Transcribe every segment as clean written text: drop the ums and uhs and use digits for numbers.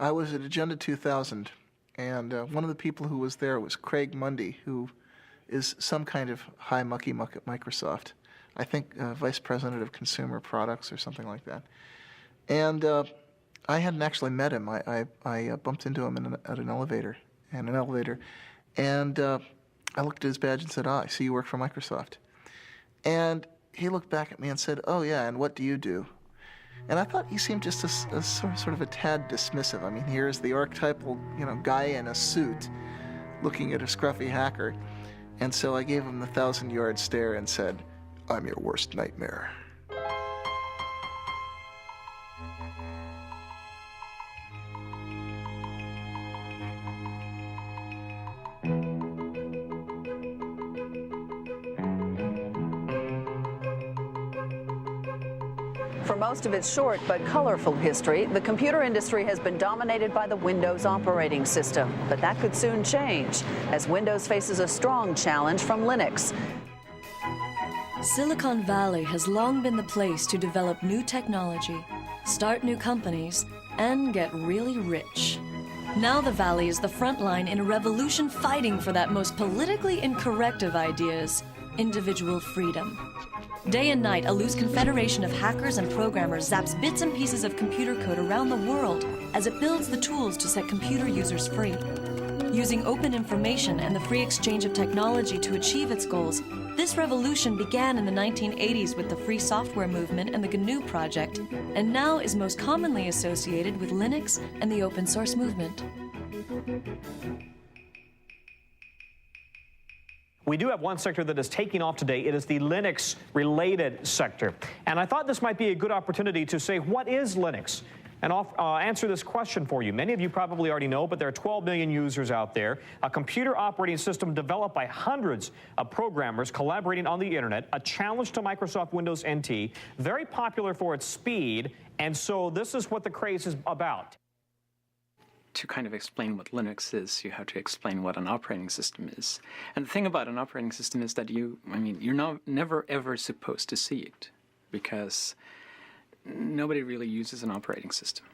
I was at Agenda 2000, and one of the people who was there was Craig Mundy, who is some kind of high mucky muck at Microsoft. I think Vice President of Consumer Products or something like that. And I hadn't actually met him. I bumped into him at an elevator, and I looked at his badge and said, "Ah, I see you work for Microsoft." And he looked back at me and said, "Oh yeah, and what do you do?" And I thought he seemed just a sort of a tad dismissive. I mean, here's the archetypal, guy in a suit looking at a scruffy hacker. And so I gave him the 1,000-yard stare and said, "I'm your worst nightmare." For most of its short but colorful history, the computer industry has been dominated by the Windows operating system. But that could soon change as Windows faces a strong challenge from Linux. Silicon Valley has long been the place to develop new technology, start new companies, and get really rich. Now the Valley is the front line in a revolution fighting for that most politically incorrect of ideas, individual freedom. Day and night, a loose confederation of hackers and programmers zaps bits and pieces of computer code around the world as it builds the tools to set computer users free. Using open information and the free exchange of technology to achieve its goals, this revolution began in the 1980s with the free software movement and the GNU project, and now is most commonly associated with Linux and the open source movement. We do have one sector that is taking off today. It is the Linux-related sector. And I thought this might be a good opportunity to say, what is Linux? And I'll answer this question for you. Many of you probably already know, but there are 12 million users out there. A computer operating system developed by hundreds of programmers collaborating on the internet, a challenge to Microsoft Windows NT, very popular for its speed, and so this is what the craze is about. To kind of explain what Linux is, you have to explain what an operating system is. And the thing about an operating system is that you're never ever supposed to see it, because nobody really uses an operating system.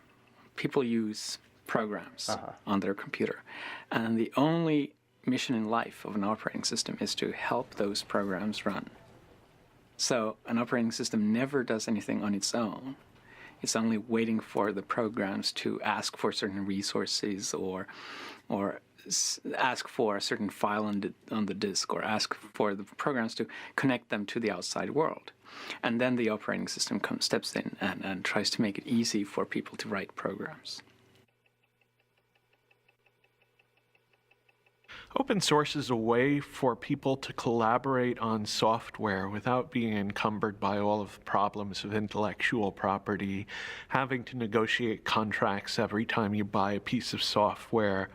People use programs on their computer. And the only mission in life of an operating system is to help those programs run. So an operating system never does anything on its own. It's only waiting for the programs to ask for certain resources or ask for a certain file on the disk, or ask for the programs to connect them to the outside world. And then the operating system steps in and tries to make it easy for people to write programs. Open source is a way for people to collaborate on software without being encumbered by all of the problems of intellectual property, having to negotiate contracts every time you buy a piece of software,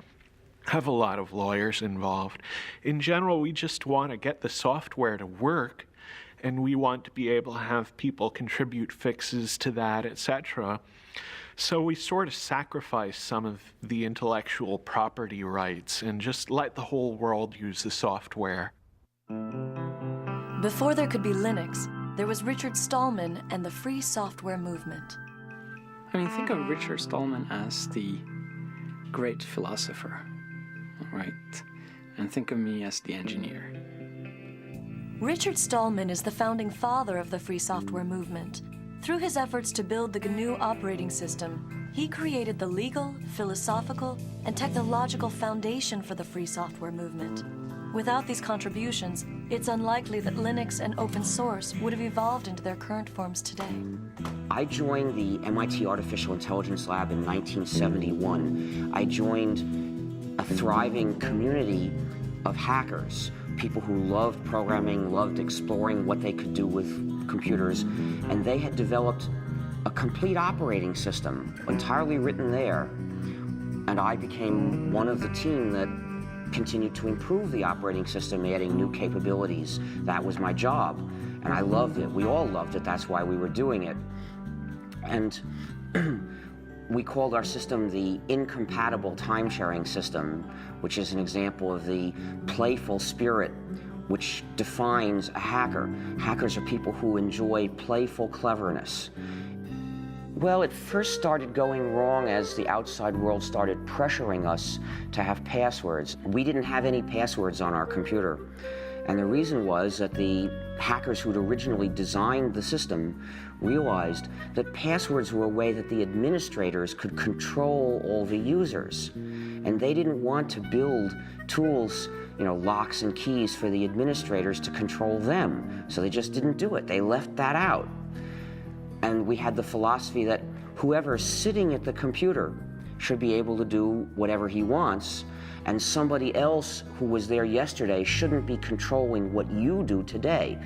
have a lot of lawyers involved. In general, we just want to get the software to work, and we want to be able to have people contribute fixes to that, etc. So we sort of sacrifice some of the intellectual property rights and just let the whole world use the software. Before there could be Linux, there was Richard Stallman and the free software movement. I mean, think of Richard Stallman as the great philosopher, right? And think of me as the engineer. Richard Stallman is the founding father of the free software movement. Through his efforts to build the GNU operating system, he created the legal, philosophical, and technological foundation for the free software movement. Without these contributions, it's unlikely that Linux and open source would have evolved into their current forms today. I joined the MIT Artificial Intelligence Lab in 1971. I joined a thriving community of hackers, people who loved programming, loved exploring what they could do with computers, and they had developed a complete operating system, entirely written there. And I became one of the team that continued to improve the operating system, adding new capabilities. That was my job, and I loved it. We all loved it. That's why we were doing it. And we called our system the incompatible time-sharing system, which is an example of the playful spirit which defines a hacker. Hackers are people who enjoy playful cleverness. Well, it first started going wrong as the outside world started pressuring us to have passwords. We didn't have any passwords on our computer. And the reason was that the hackers who'd originally designed the system realized that passwords were a way that the administrators could control all the users. And they didn't want to build tools, locks and keys for the administrators to control them. So they just didn't do it. They left that out. And we had the philosophy that whoever's sitting at the computer should be able to do whatever he wants, and somebody else who was there yesterday shouldn't be controlling what you do today.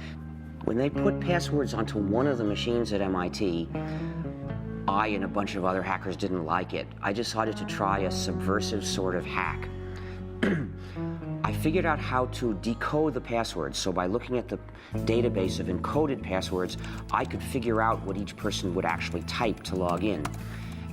When they put passwords onto one of the machines at MIT, I and a bunch of other hackers didn't like it. I decided to try a subversive sort of hack. I figured out how to decode the passwords, so by looking at the database of encoded passwords, I could figure out what each person would actually type to log in.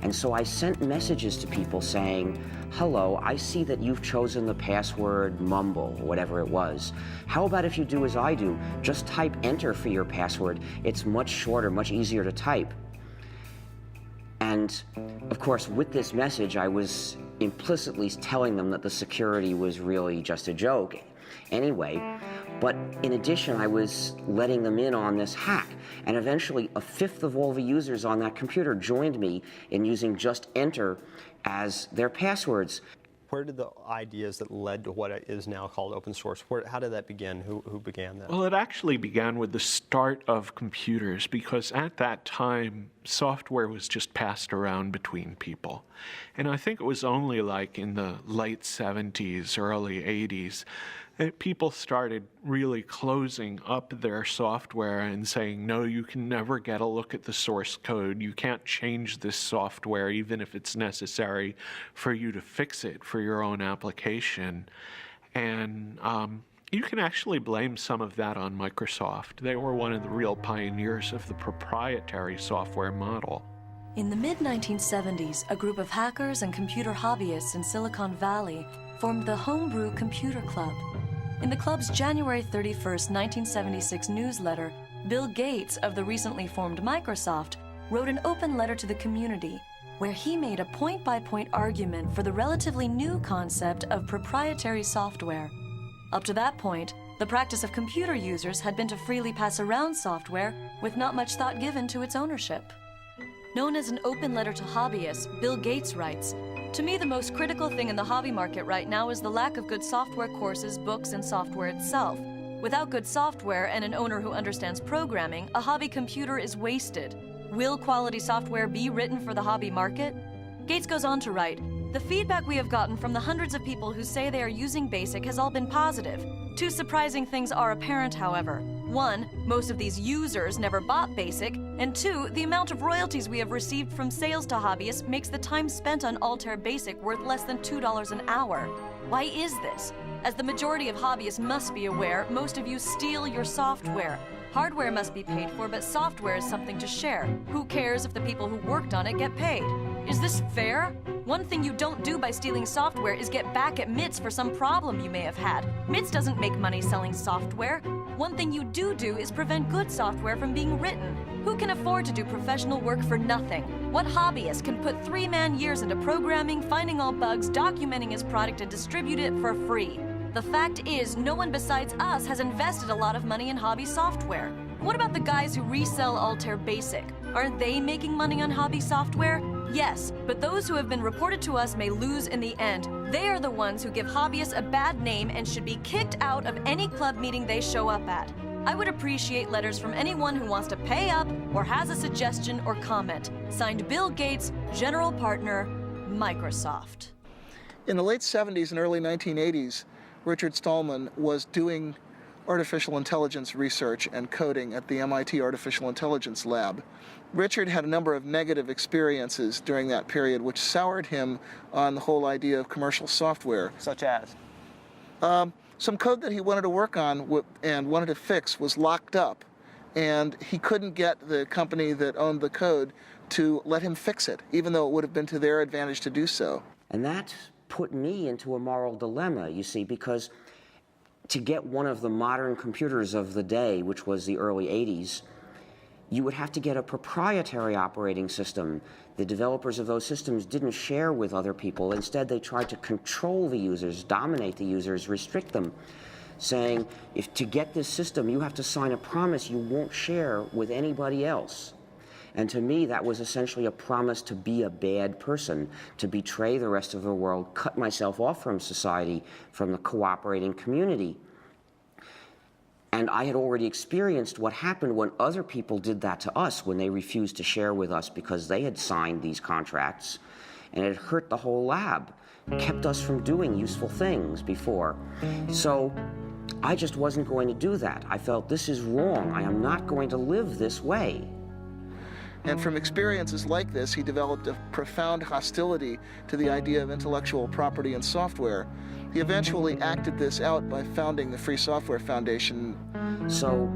And so I sent messages to people saying, hello, I see that you've chosen the password mumble, or whatever it was. How about if you do as I do? Just type enter for your password. It's much shorter, much easier to type. And of course, with this message, I was implicitly telling them that the security was really just a joke anyway. But in addition, I was letting them in on this hack. And eventually, a fifth of all the users on that computer joined me in using just enter as their passwords. Where did the ideas that led to what is now called open source, how did that begin? Who began that? Well, it actually began with the start of computers, because at that time, software was just passed around between people. And I think it was only like in the late 70s, early 80s, that people started really closing up their software and saying, no, you can never get a look at the source code. You can't change this software, even if it's necessary for you to fix it for your own application. And you can actually blame some of that on Microsoft. They were one of the real pioneers of the proprietary software model. In the mid-1970s, a group of hackers and computer hobbyists in Silicon Valley formed the Homebrew Computer Club. In the club's January 31st, 1976 newsletter, Bill Gates of the recently formed Microsoft wrote an open letter to the community where he made a point-by-point argument for the relatively new concept of proprietary software. Up to that point, the practice of computer users had been to freely pass around software with not much thought given to its ownership. Known as an open letter to hobbyists, Bill Gates writes, "To me, the most critical thing in the hobby market right now is the lack of good software courses, books, and software itself. Without good software and an owner who understands programming, a hobby computer is wasted. Will quality software be written for the hobby market?" Gates goes on to write, "The feedback we have gotten from the hundreds of people who say they are using BASIC has all been positive. Two surprising things are apparent, however. One, most of these users never bought BASIC, and two, the amount of royalties we have received from sales to hobbyists makes the time spent on Altair BASIC worth less than $2 an hour. Why is this? As the majority of hobbyists must be aware, most of you steal your software. Hardware must be paid for, but software is something to share. Who cares if the people who worked on it get paid? Is this fair? One thing you don't do by stealing software is get back at MITS for some problem you may have had. MITS doesn't make money selling software. One thing you do is prevent good software from being written. Who can afford to do professional work for nothing? What hobbyist can put 3-man years into programming, finding all bugs, documenting his product, and distribute it for free? The fact is, no one besides us has invested a lot of money in hobby software. What about the guys who resell Altair BASIC? Aren't they making money on hobby software? Yes, but those who have been reported to us may lose in the end. They are the ones who give hobbyists a bad name and should be kicked out of any club meeting they show up at. I would appreciate letters from anyone who wants to pay up or has a suggestion or comment. Signed, Bill Gates, General Partner, Microsoft." In the late 70s and early 1980s, Richard Stallman was doing artificial intelligence research and coding at the MIT Artificial Intelligence Lab. Richard had a number of negative experiences during that period, which soured him on the whole idea of commercial software. Such as? Some code that he wanted to work on and wanted to fix was locked up, and he couldn't get the company that owned the code to let him fix it, even though it would have been to their advantage to do so. And that put me into a moral dilemma, you see, because to get one of the modern computers of the day, which was the early 80s, you would have to get a proprietary operating system. The developers of those systems didn't share with other people. Instead, they tried to control the users, dominate the users, restrict them, saying, if to get this system, you have to sign a promise you won't share with anybody else. And to me, that was essentially a promise to be a bad person, to betray the rest of the world, cut myself off from society, from the cooperating community. And I had already experienced what happened when other people did that to us, when they refused to share with us because they had signed these contracts, and it hurt the whole lab, kept us from doing useful things before. So I just wasn't going to do that. I felt, this is wrong. I am not going to live this way. And from experiences like this, he developed a profound hostility to the idea of intellectual property in software. He eventually acted this out by founding the Free Software Foundation. So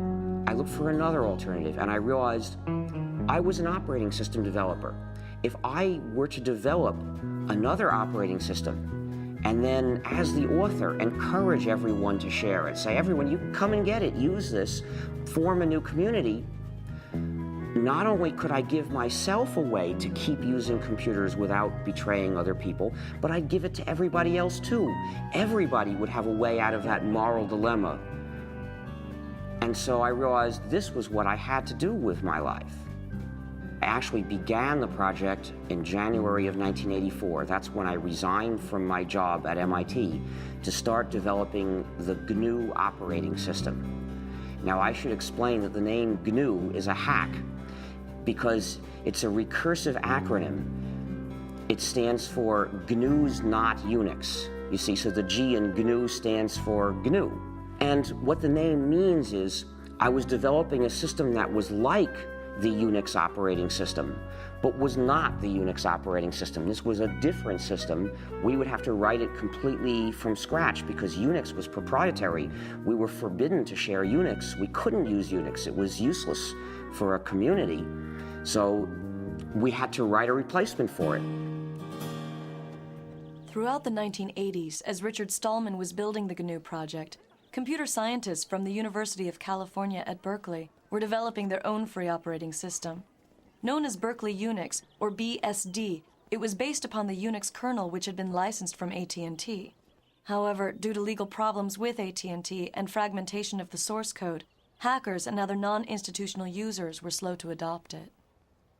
I looked for another alternative, and I realized I was an operating system developer. If I were to develop another operating system, and then as the author encourage everyone to share it, say, everyone, you come and get it, use this, form a new community, not only could I give myself a way to keep using computers without betraying other people, but I'd give it to everybody else too. Everybody would have a way out of that moral dilemma. And so I realized this was what I had to do with my life. I actually began the project in January of 1984. That's when I resigned from my job at MIT to start developing the GNU operating system. Now, I should explain that the name GNU is a hack, because it's a recursive acronym. It stands for GNU's not Unix. You see, so the G in GNU stands for GNU. And what the name means is I was developing a system that was like the Unix operating system, but was not the Unix operating system. This was a different system. We would have to write it completely from scratch because Unix was proprietary. We were forbidden to share Unix. We couldn't use Unix. It was useless for a community. So we had to write a replacement for it. Throughout the 1980s, as Richard Stallman was building the GNU project, computer scientists from the University of California at Berkeley were developing their own free operating system. Known as Berkeley Unix, or BSD, it was based upon the Unix kernel which had been licensed from AT&T. However, due to legal problems with AT&T and fragmentation of the source code, hackers and other non-institutional users were slow to adopt it.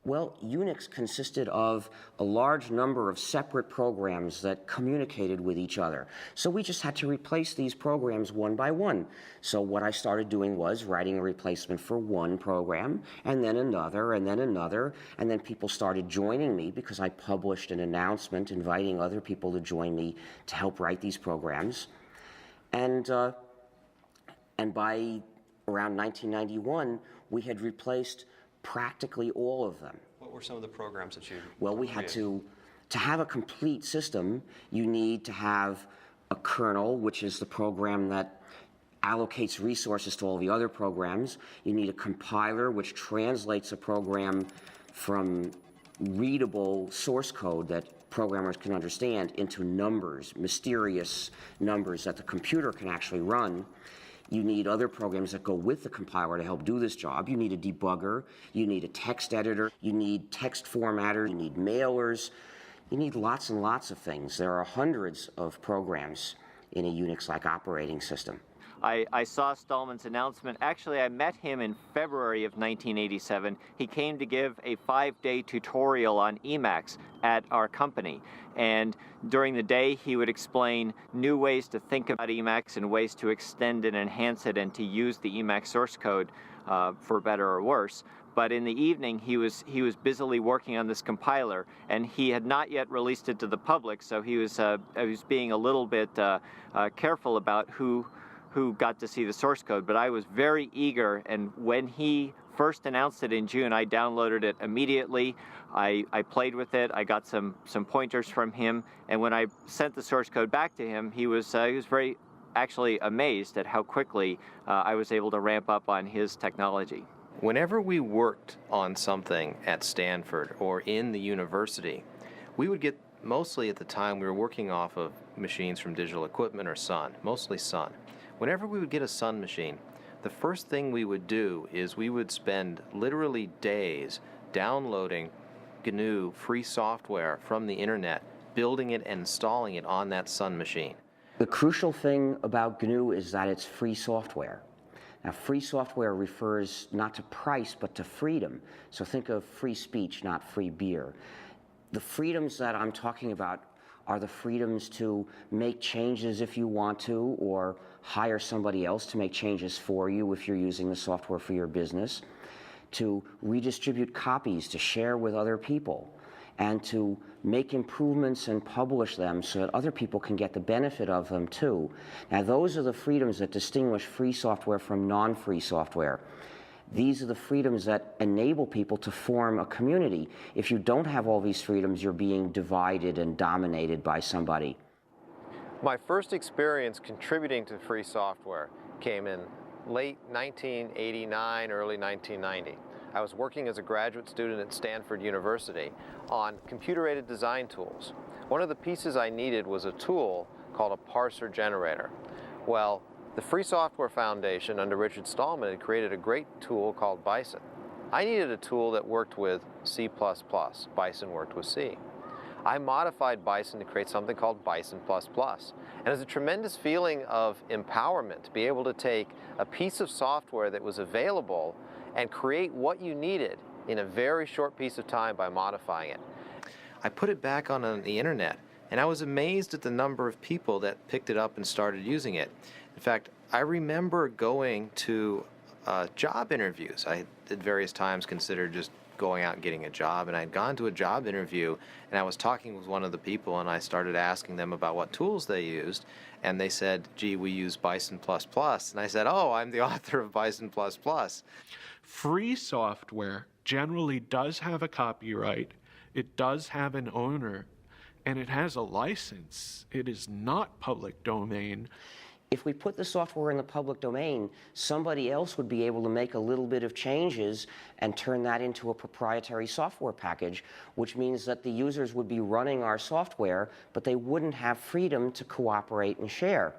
Well, Unix consisted of a large number of separate programs that communicated with each other. So we just had to replace these programs one by one. So what I started doing was writing a replacement for one program, and then another, and then another, and then people started joining me because I published an announcement inviting other people to join me to help write these programs. And by around 1991, we had replaced practically all of them. What were some of the programs that you Well, we had to have a complete system, you need to have a kernel, which is the program that allocates resources to all the other programs. You need a compiler, which translates a program from readable source code that programmers can understand into numbers, mysterious numbers that the computer can actually run. You need other programs that go with the compiler to help do this job. You need a debugger, you need a text editor, you need text formatter, you need mailers, you need lots and lots of things. There are hundreds of programs in a Unix-like operating system. I saw Stallman's announcement. Actually, I met him in February of 1987. He came to give a 5-day tutorial on Emacs at our company. And during the day, he would explain new ways to think about Emacs and ways to extend and enhance it and to use the Emacs source code for better or worse. But in the evening, he was busily working on this compiler, and he had not yet released it to the public, so he was being a little bit careful about who got to see the source code. But I was very eager, and when he first announced it in June, I downloaded it immediately. I played with it. I got some pointers from him, and when I sent the source code back to him, he was very actually amazed at how quickly I was able to ramp up on his technology. Whenever we worked on something at Stanford or in the university, we would get, mostly at the time we were working off of machines from Digital Equipment or Sun, mostly Sun. Whenever we would get a Sun machine, the first thing we would do is we would spend literally days downloading GNU free software from the internet, building it and installing it on that Sun machine. The crucial thing about GNU is that it's free software. Now, free software refers not to price, but to freedom. So think of free speech, not free beer. The freedoms that I'm talking about are the freedoms to make changes if you want to, or hire somebody else to make changes for you if you're using the software for your business, to redistribute copies, to share with other people, and to make improvements and publish them so that other people can get the benefit of them too. Now, those are the freedoms that distinguish free software from non-free software. These are the freedoms that enable people to form a community. If you don't have all these freedoms, you're being divided and dominated by somebody. My first experience contributing to free software came in late 1989, early 1990. I was working as a graduate student at Stanford University on computer-aided design tools. One of the pieces I needed was a tool called a parser generator. Well, the Free Software Foundation under Richard Stallman had created a great tool called Bison. I needed a tool that worked with C++. Bison worked with C. I modified Bison to create something called Bison++. And it's a tremendous feeling of empowerment to be able to take a piece of software that was available and create what you needed in a very short piece of time by modifying it. I put it back on the internet, and I was amazed at the number of people that picked it up and started using it. In fact, I remember going to job interviews. I at various times considered just going out and getting a job, and I'd gone to a job interview, and I was talking with one of the people, and I started asking them about what tools they used, and they said, gee, we use Bison++, and I said, oh, I'm the author of Bison++. Free software generally does have a copyright, it does have an owner, and it has a license. It is not public domain. If we put the software in the public domain, somebody else would be able to make a little bit of changes and turn that into a proprietary software package, which means that the users would be running our software, but they wouldn't have freedom to cooperate and share.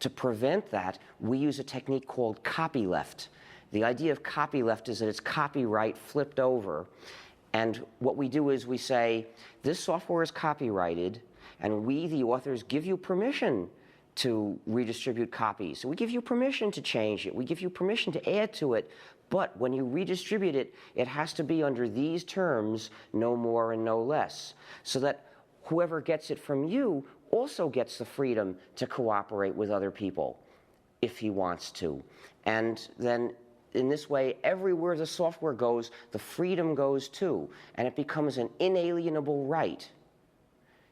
To prevent that, we use a technique called copyleft. The idea of copyleft is that it's copyright flipped over. And what we do is we say, this software is copyrighted, and we, the authors, give you permission to redistribute copies. So we give you permission to change it. We give you permission to add to it. But when you redistribute it, it has to be under these terms, no more and no less, so that whoever gets it from you also gets the freedom to cooperate with other people if he wants to. And then in this way, everywhere the software goes, the freedom goes too, and it becomes an inalienable right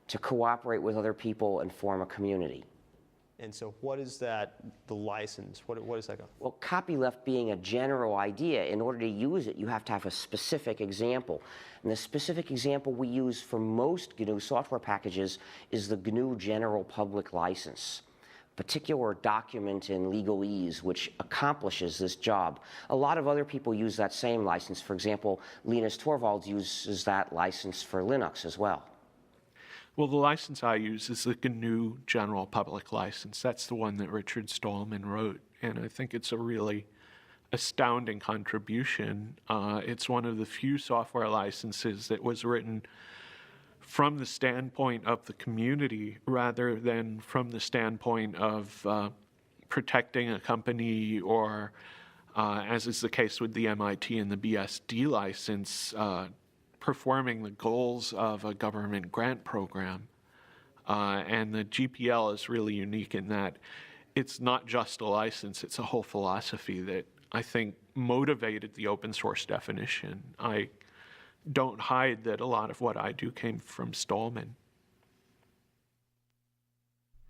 to cooperate with other people and form a community. And so what is that, the license? What is that? Well, copyleft being a general idea, in order to use it, you have to have a specific example. And the specific example we use for most GNU software packages is the GNU General Public License, a particular document in legalese which accomplishes this job. A lot of other people use that same license. For example, Linus Torvalds uses that license for Linux as well. Well, the license I use is the GNU General Public License. That's the one that Richard Stallman wrote, and I think it's a really astounding contribution. It's one of the few software licenses that was written from the standpoint of the community rather than from the standpoint of protecting a company or, as is the case with the MIT and the BSD license, performing the goals of a government grant program. And the GPL is really unique in that it's not just a license, it's a whole philosophy that I think motivated the open source definition. I don't hide that a lot of what I do came from Stallman.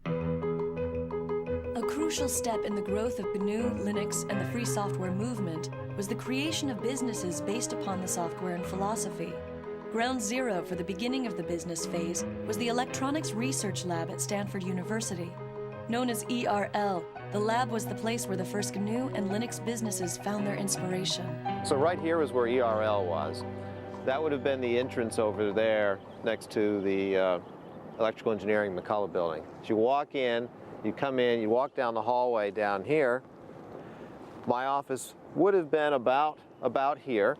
A crucial step in the growth of GNU, Linux, and the free software movement was the creation of businesses based upon the software and philosophy. Ground zero for the beginning of the business phase was the Electronics Research Lab at Stanford University. Known as ERL, the lab was the place where the first GNU and Linux businesses found their inspiration. So right here is where ERL was. That would have been the entrance over there next to the Electrical Engineering McCullough building. So you walk in, you come in, you walk down the hallway down here, My office would have been about here,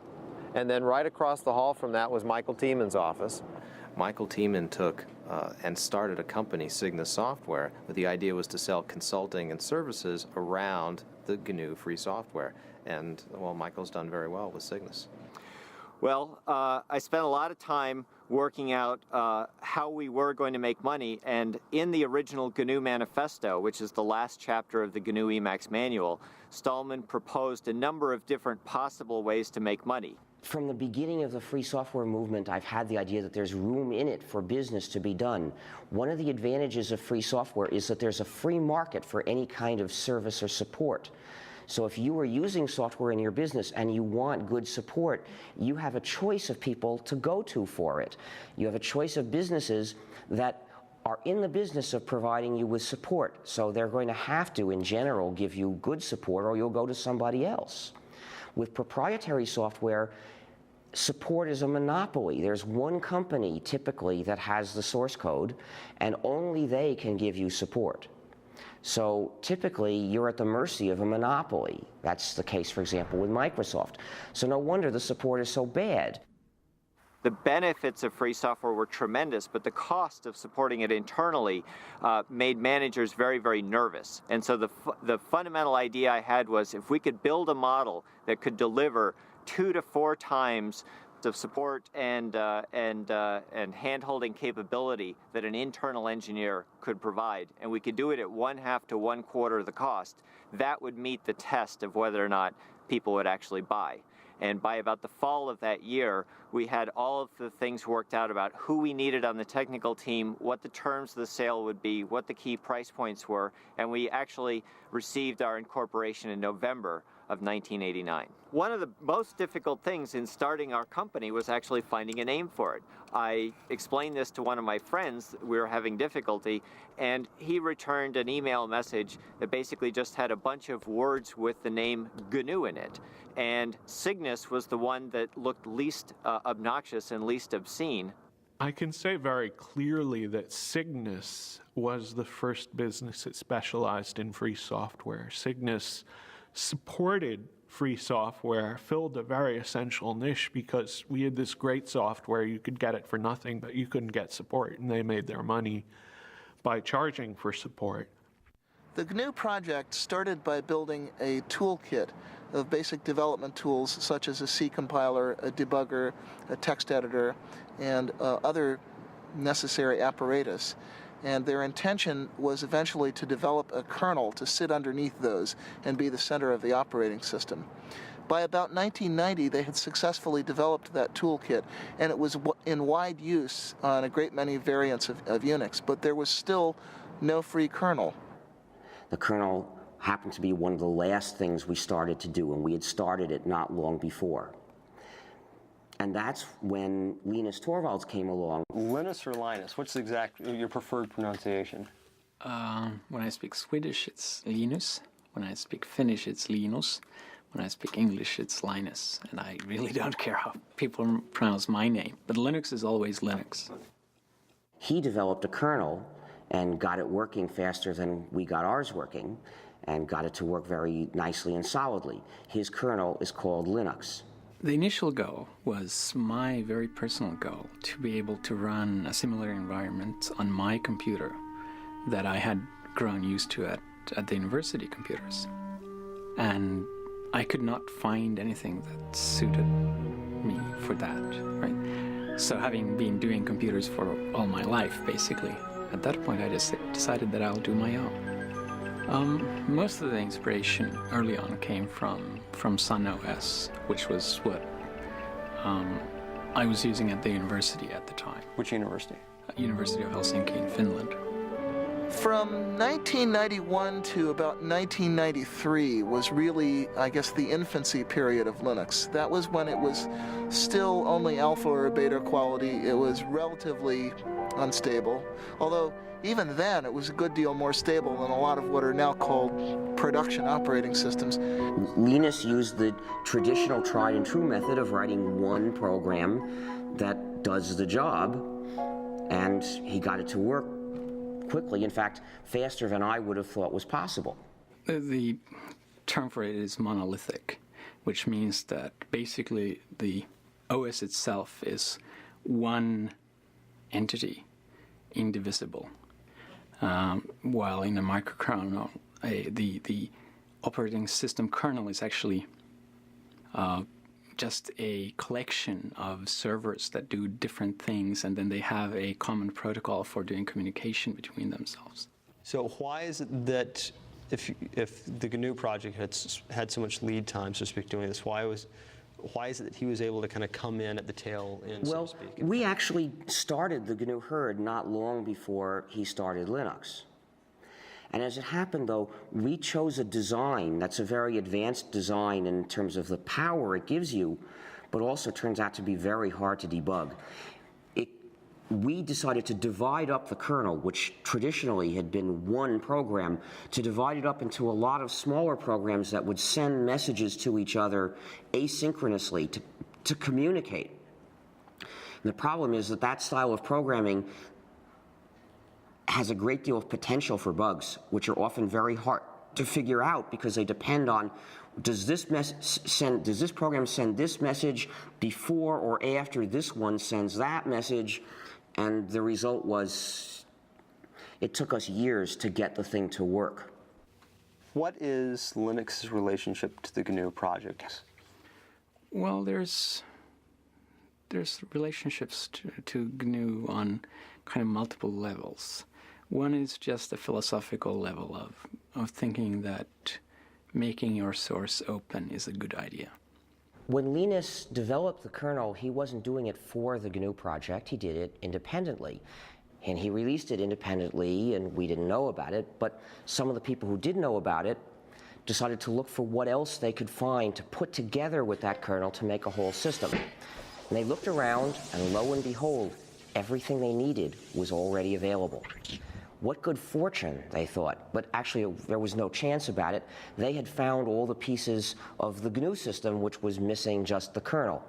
and then right across the hall from that was Michael Tieman's office. Michael Tieman took and started a company, Cygnus Software, but the idea was to sell consulting and services around the GNU free software. And, well, Michael's done very well with Cygnus. Well, I spent a lot of time working out how we were going to make money, and in the original GNU Manifesto, which is the last chapter of the GNU Emacs manual, Stallman proposed a number of different possible ways to make money. From the beginning of the free software movement, I've had the idea that there's room in it for business to be done. One of the advantages of free software is that there's a free market for any kind of service or support. So if you are using software in your business and you want good support, you have a choice of people to go to for it. You have a choice of businesses that are in the business of providing you with support. So they're going to have to, in general, give you good support, or you'll go to somebody else. With proprietary software, support is a monopoly. There's one company, typically, that has the source code, and only they can give you support. So typically, you're at the mercy of a monopoly. That's the case, for example, with Microsoft. So no wonder the support is so bad. The benefits of free software were tremendous, but the cost of supporting it internally made managers very, very nervous. And so the fundamental idea I had was, if we could build a model that could deliver 2 to 4 times of support and hand-holding capability that an internal engineer could provide, and we could do it at 1/2 to 1/4 the cost, that would meet the test of whether or not people would actually buy. And by about the fall of that year, we had all of the things worked out about who we needed on the technical team, what the terms of the sale would be, what the key price points were, and we actually received our incorporation in November of 1989. One of the most difficult things in starting our company was actually finding a name for it. I explained this to one of my friends. We were having difficulty, and he returned an email message that basically just had a bunch of words with the name GNU in it. And Cygnus was the one that looked least obnoxious and least obscene. I can say very clearly that Cygnus was the first business that specialized in free software. Cygnus supported free software, filled a very essential niche because we had this great software. You could get it for nothing, but you couldn't get support, and they made their money by charging for support. The GNU project started by building a toolkit of basic development tools such as a C compiler, a debugger, a text editor, and other necessary apparatus. And their intention was eventually to develop a kernel to sit underneath those and be the center of the operating system. By about 1990, they had successfully developed that toolkit, and it was in wide use on a great many variants of Unix, but there was still no free kernel. The kernel happened to be one of the last things we started to do, and we had started it not long before. And that's when Linus Torvalds came along. Linus or Linus? What's your preferred pronunciation? When I speak Swedish, it's Linus. When I speak Finnish, it's Linus. When I speak English, it's Linus. And I really don't care how people pronounce my name. But Linux is always Linux. He developed a kernel and got it working faster than we got ours working, and got it to work very nicely and solidly. His kernel is called Linux. The initial goal was my very personal goal, to be able to run a similar environment on my computer that I had grown used to at the university computers. And I could not find anything that suited me for that, right? So having been doing computers for all my life, basically, at that point I just decided that I'll do my own. Most of the inspiration early on came from Sun OS, which was what I was using at the university at the time. Which university? University of Helsinki in Finland. From 1991 to about 1993 was really, I guess, the infancy period of Linux. That was when it was still only alpha or beta quality. It was relatively unstable, although even then it was a good deal more stable than a lot of what are now called production operating systems. Linus used the traditional tried and true method of writing one program that does the job, and he got it to work quickly, in fact, faster than I would have thought was possible. The term for it is monolithic, which means that basically the OS itself is one entity, indivisible, while in a microkernel, the operating system kernel is actually just a collection of servers that do different things, and then they have a common protocol for doing communication between themselves. So why is it that if the GNU project had so much lead time, so to speak, doing this, why is it that he was able to kind of come in at the tail end, so to speak? We actually started the GNU herd not long before he started Linux. And as it happened, though, we chose a design that's a very advanced design in terms of the power it gives you, but also turns out to be very hard to debug. We decided to divide up the kernel, which traditionally had been one program, to divide it up into a lot of smaller programs that would send messages to each other asynchronously to communicate. And the problem is that style of programming has a great deal of potential for bugs, which are often very hard to figure out because they depend on does this program send this message before or after this one sends that message? And the result was it took us years to get the thing to work. What is Linux's relationship to the GNU project? Well, there's relationships to GNU on kind of multiple levels. One is just a philosophical level of thinking that making your source open is a good idea. When Linus developed the kernel, he wasn't doing it for the GNU project. He did it independently. And he released it independently, and we didn't know about it. But some of the people who did know about it decided to look for what else they could find to put together with that kernel to make a whole system. And they looked around, and lo and behold, everything they needed was already available. What good fortune, they thought, but actually there was no chance about it. They had found all the pieces of the GNU system, which was missing just the kernel.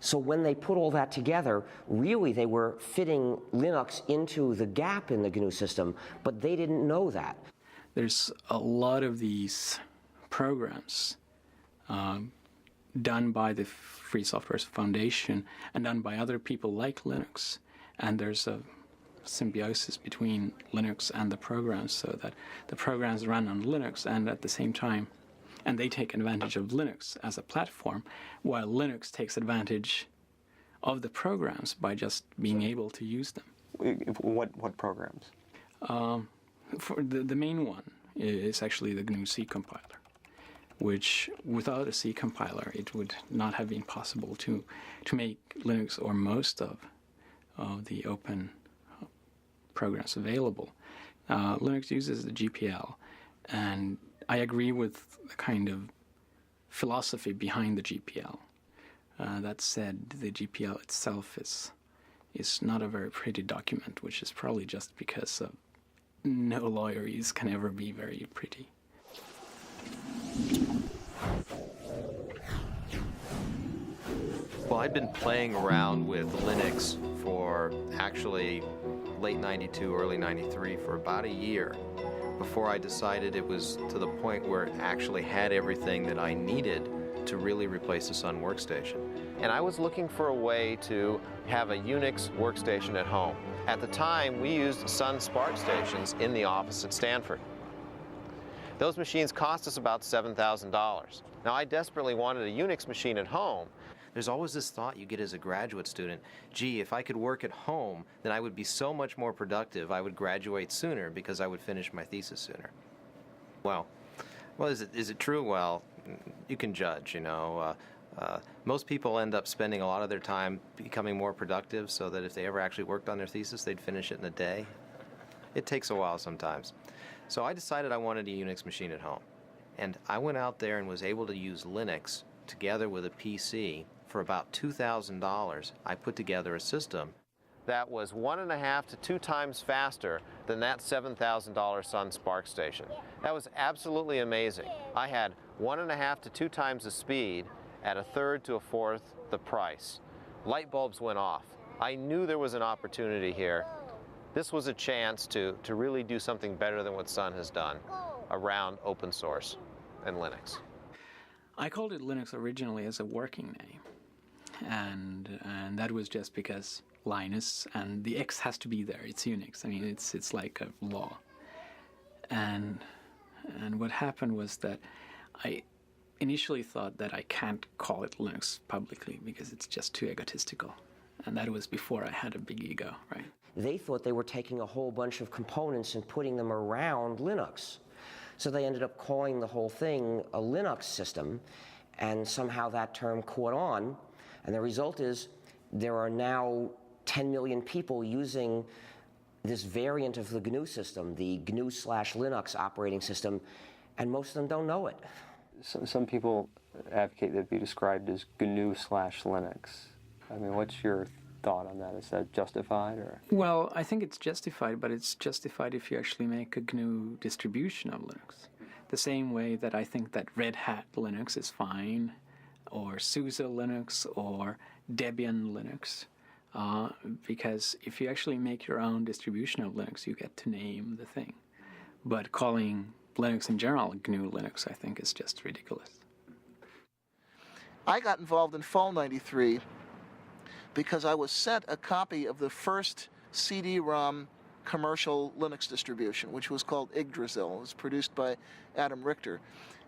So when they put all that together, really they were fitting Linux into the gap in the GNU system, but they didn't know that. There's a lot of these programs done by the Free Software Foundation and done by other people like Linux, and there's a symbiosis between Linux and the programs, so that the programs run on Linux and at the same time, and they take advantage of Linux as a platform, while Linux takes advantage of the programs by just being able to use them. What programs? For the main one is actually the GNU C compiler, which without a C compiler it would not have been possible to make Linux or most of the open programs available. Linux uses the GPL, and I agree with the kind of philosophy behind the GPL. That said, the GPL itself is not a very pretty document, which is probably just because no lawyers can ever be very pretty. Well, I'd been playing around with Linux for actually late 92, early 93 for about a year before I decided it was to the point where it actually had everything that I needed to really replace the Sun workstation. And I was looking for a way to have a Unix workstation at home. At the time, we used Sun SPARC stations in the office at Stanford. Those machines cost us about $7,000. Now, I desperately wanted a Unix machine at home. There's always this thought you get as a graduate student, gee, if I could work at home, then I would be so much more productive. I would graduate sooner because I would finish my thesis sooner. Well, is it true? Well, you can judge, you know. Most people end up spending a lot of their time becoming more productive so that if they ever actually worked on their thesis, they'd finish it in a day. It takes a while sometimes. So I decided I wanted a Unix machine at home. And I went out there and was able to use Linux together with a PC. For about $2,000, I put together a system that was 1.5 to 2 times faster than that $7,000 Sun SPARC station. That was absolutely amazing. I had 1.5 to 2 times the speed at 1/3 to 1/4 the price. Light bulbs went off. I knew there was an opportunity here. This was a chance to really do something better than what Sun has done around open source. and Linux? I called it Linux originally as a working name, and that was just because Linus, and the X has to be there. It's Unix. I mean, it's like a law. And what happened was that I initially thought that I can't call it Linux publicly because it's just too egotistical, and that was before I had a big ego, right? They thought they were taking a whole bunch of components and putting them around Linux. So they ended up calling the whole thing a Linux system, and somehow that term caught on, and the result is there are now 10 million people using this variant of the GNU system, the GNU/Linux operating system, and most of them don't know it. Some people advocate that it be described as GNU/Linux. I mean, what's your thought on that? Is that justified, or? Well, I think it's justified, but it's justified if you actually make a GNU distribution of Linux. The same way that I think that Red Hat Linux is fine, or SUSE Linux, or Debian Linux. Because if you actually make your own distribution of Linux, you get to name the thing. But calling Linux in general GNU Linux, I think, is just ridiculous. I got involved in Fall '93 because I was sent a copy of the first CD-ROM commercial Linux distribution, which was called Yggdrasil. It was produced by Adam Richter.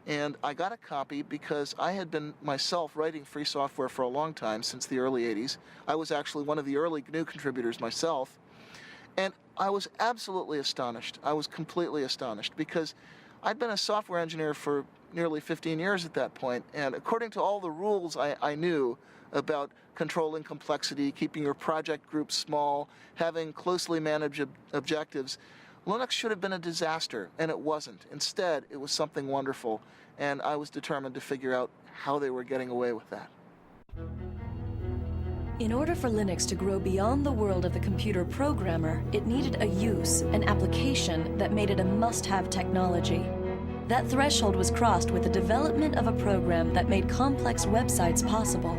And I got a copy because I had been myself writing free software for a long time, since the early 80s. I was actually one of the early GNU contributors myself. And I was absolutely astonished. I was completely astonished because I'd been a software engineer for nearly 15 years at that point. And according to all the rules I knew about controlling complexity, keeping your project group small, having closely managed objectives, Linux should have been a disaster, and it wasn't. Instead, it was something wonderful, and I was determined to figure out how they were getting away with that. In order for Linux to grow beyond the world of the computer programmer, it needed a use, an application that made it a must-have technology. That threshold was crossed with the development of a program that made complex websites possible.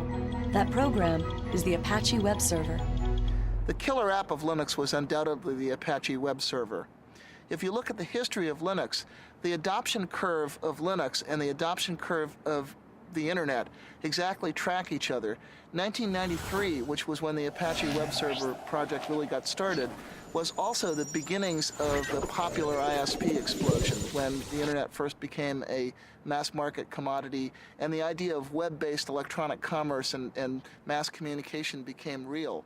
That program is the Apache Web Server. The killer app of Linux was undoubtedly the Apache Web Server. If you look at the history of Linux, the adoption curve of Linux and the adoption curve of the internet exactly track each other. 1993, which was when the Apache Web Server project really got started, was also the beginnings of the popular ISP explosion, when the internet first became a mass market commodity and the idea of web-based electronic commerce and mass communication became real.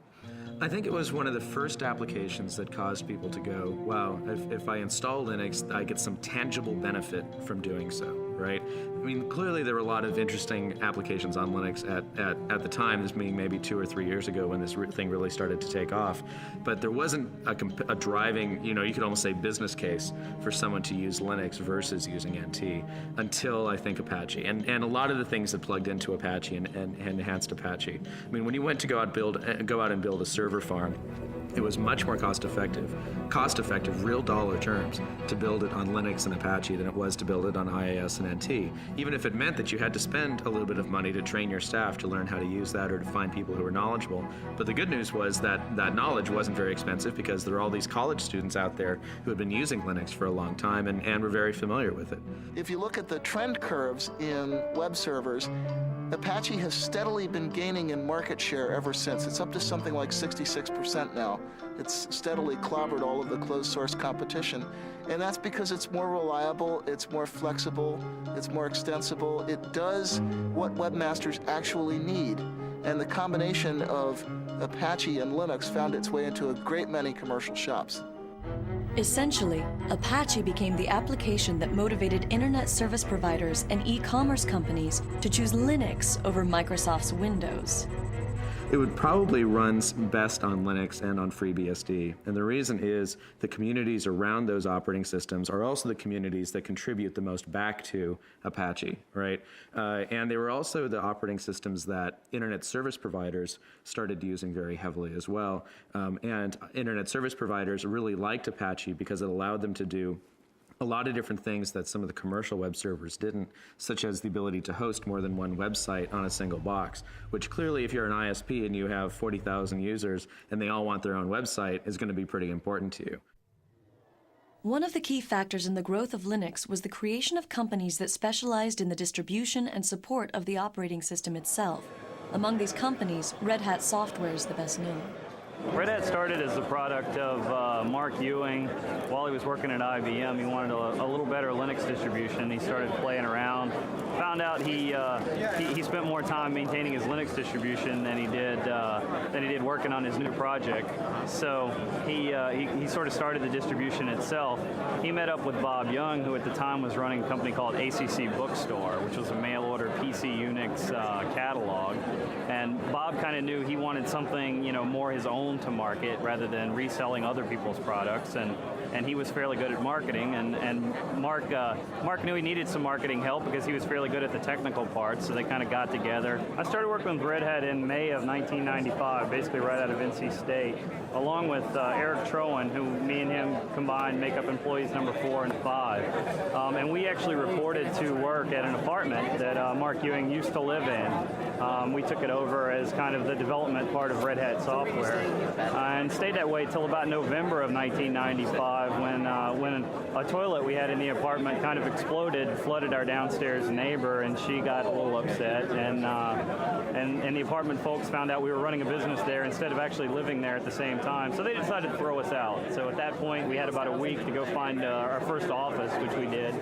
I think it was one of the first applications that caused people to go, wow, if I install Linux, I get some tangible benefit from doing so, right? I mean, clearly there were a lot of interesting applications on Linux at the time, this being maybe 2 or 3 years ago when this thing really started to take off. But there wasn't a driving, you could almost say business case for someone to use Linux versus using NT until, I think, Apache. And a lot of the things that plugged into Apache and enhanced Apache. I mean, when you went to go out and build a server farm, it was much more cost effective, real dollar terms, to build it on Linux and Apache than it was to build it on IIS and NT, even if it meant that you had to spend a little bit of money to train your staff to learn how to use that or to find people who were knowledgeable. But the good news was that that knowledge wasn't very expensive because there are all these college students out there who had been using Linux for a long time and were very familiar with it. If you look at the trend curves in web servers, Apache has steadily been gaining in market share ever since. It's up to something like 66% now. It's steadily clobbered all of the closed source competition. And that's because it's more reliable, it's more flexible, it's more extensible. It does what webmasters actually need. And the combination of Apache and Linux found its way into a great many commercial shops. Essentially, Apache became the application that motivated internet service providers and e-commerce companies to choose Linux over Microsoft's Windows. It would probably run best on Linux and on FreeBSD. And the reason is the communities around those operating systems are also the communities that contribute the most back to Apache, right? And they were also the operating systems that internet service providers started using very heavily as well. And internet service providers really liked Apache because it allowed them to do a lot of different things that some of the commercial web servers didn't, such as the ability to host more than one website on a single box, which clearly if you're an ISP and you have 40,000 users and they all want their own website is going to be pretty important to you. One of the key factors in the growth of Linux was the creation of companies that specialized in the distribution and support of the operating system itself. Among these companies, Red Hat Software is the best known. Red Hat started as the product of Mark Ewing. While he was working at IBM, he wanted a little better Linux distribution. He started playing around. Found out he spent more time maintaining his Linux distribution than he did working on his new project. So he sort of started the distribution itself. He met up with Bob Young, who at the time was running a company called ACC Bookstore, which was a mail-order PC Unix catalog. And Bob kind of knew he wanted something, more his own to market rather than reselling other people's products, and he was fairly good at marketing, and Mark knew he needed some marketing help because he was fairly good at the technical parts, so they kind of got together. I started working with Red Hat in May of 1995, basically right out of NC State, along with Eric Trowan, who me and him combined make up employees number 4 and 5. And we actually reported to work at an apartment that Mark Ewing used to live in. We took it over as kind of the development part of Red Hat Software, and stayed that way till about November of 1995 when a toilet we had in the apartment kind of exploded, flooded our downstairs neighbor, and she got a little upset, and the apartment folks found out we were running a business there instead of actually living there at the same time, so they decided to throw us out. So at that point we had about a week to go find our first office, which we did,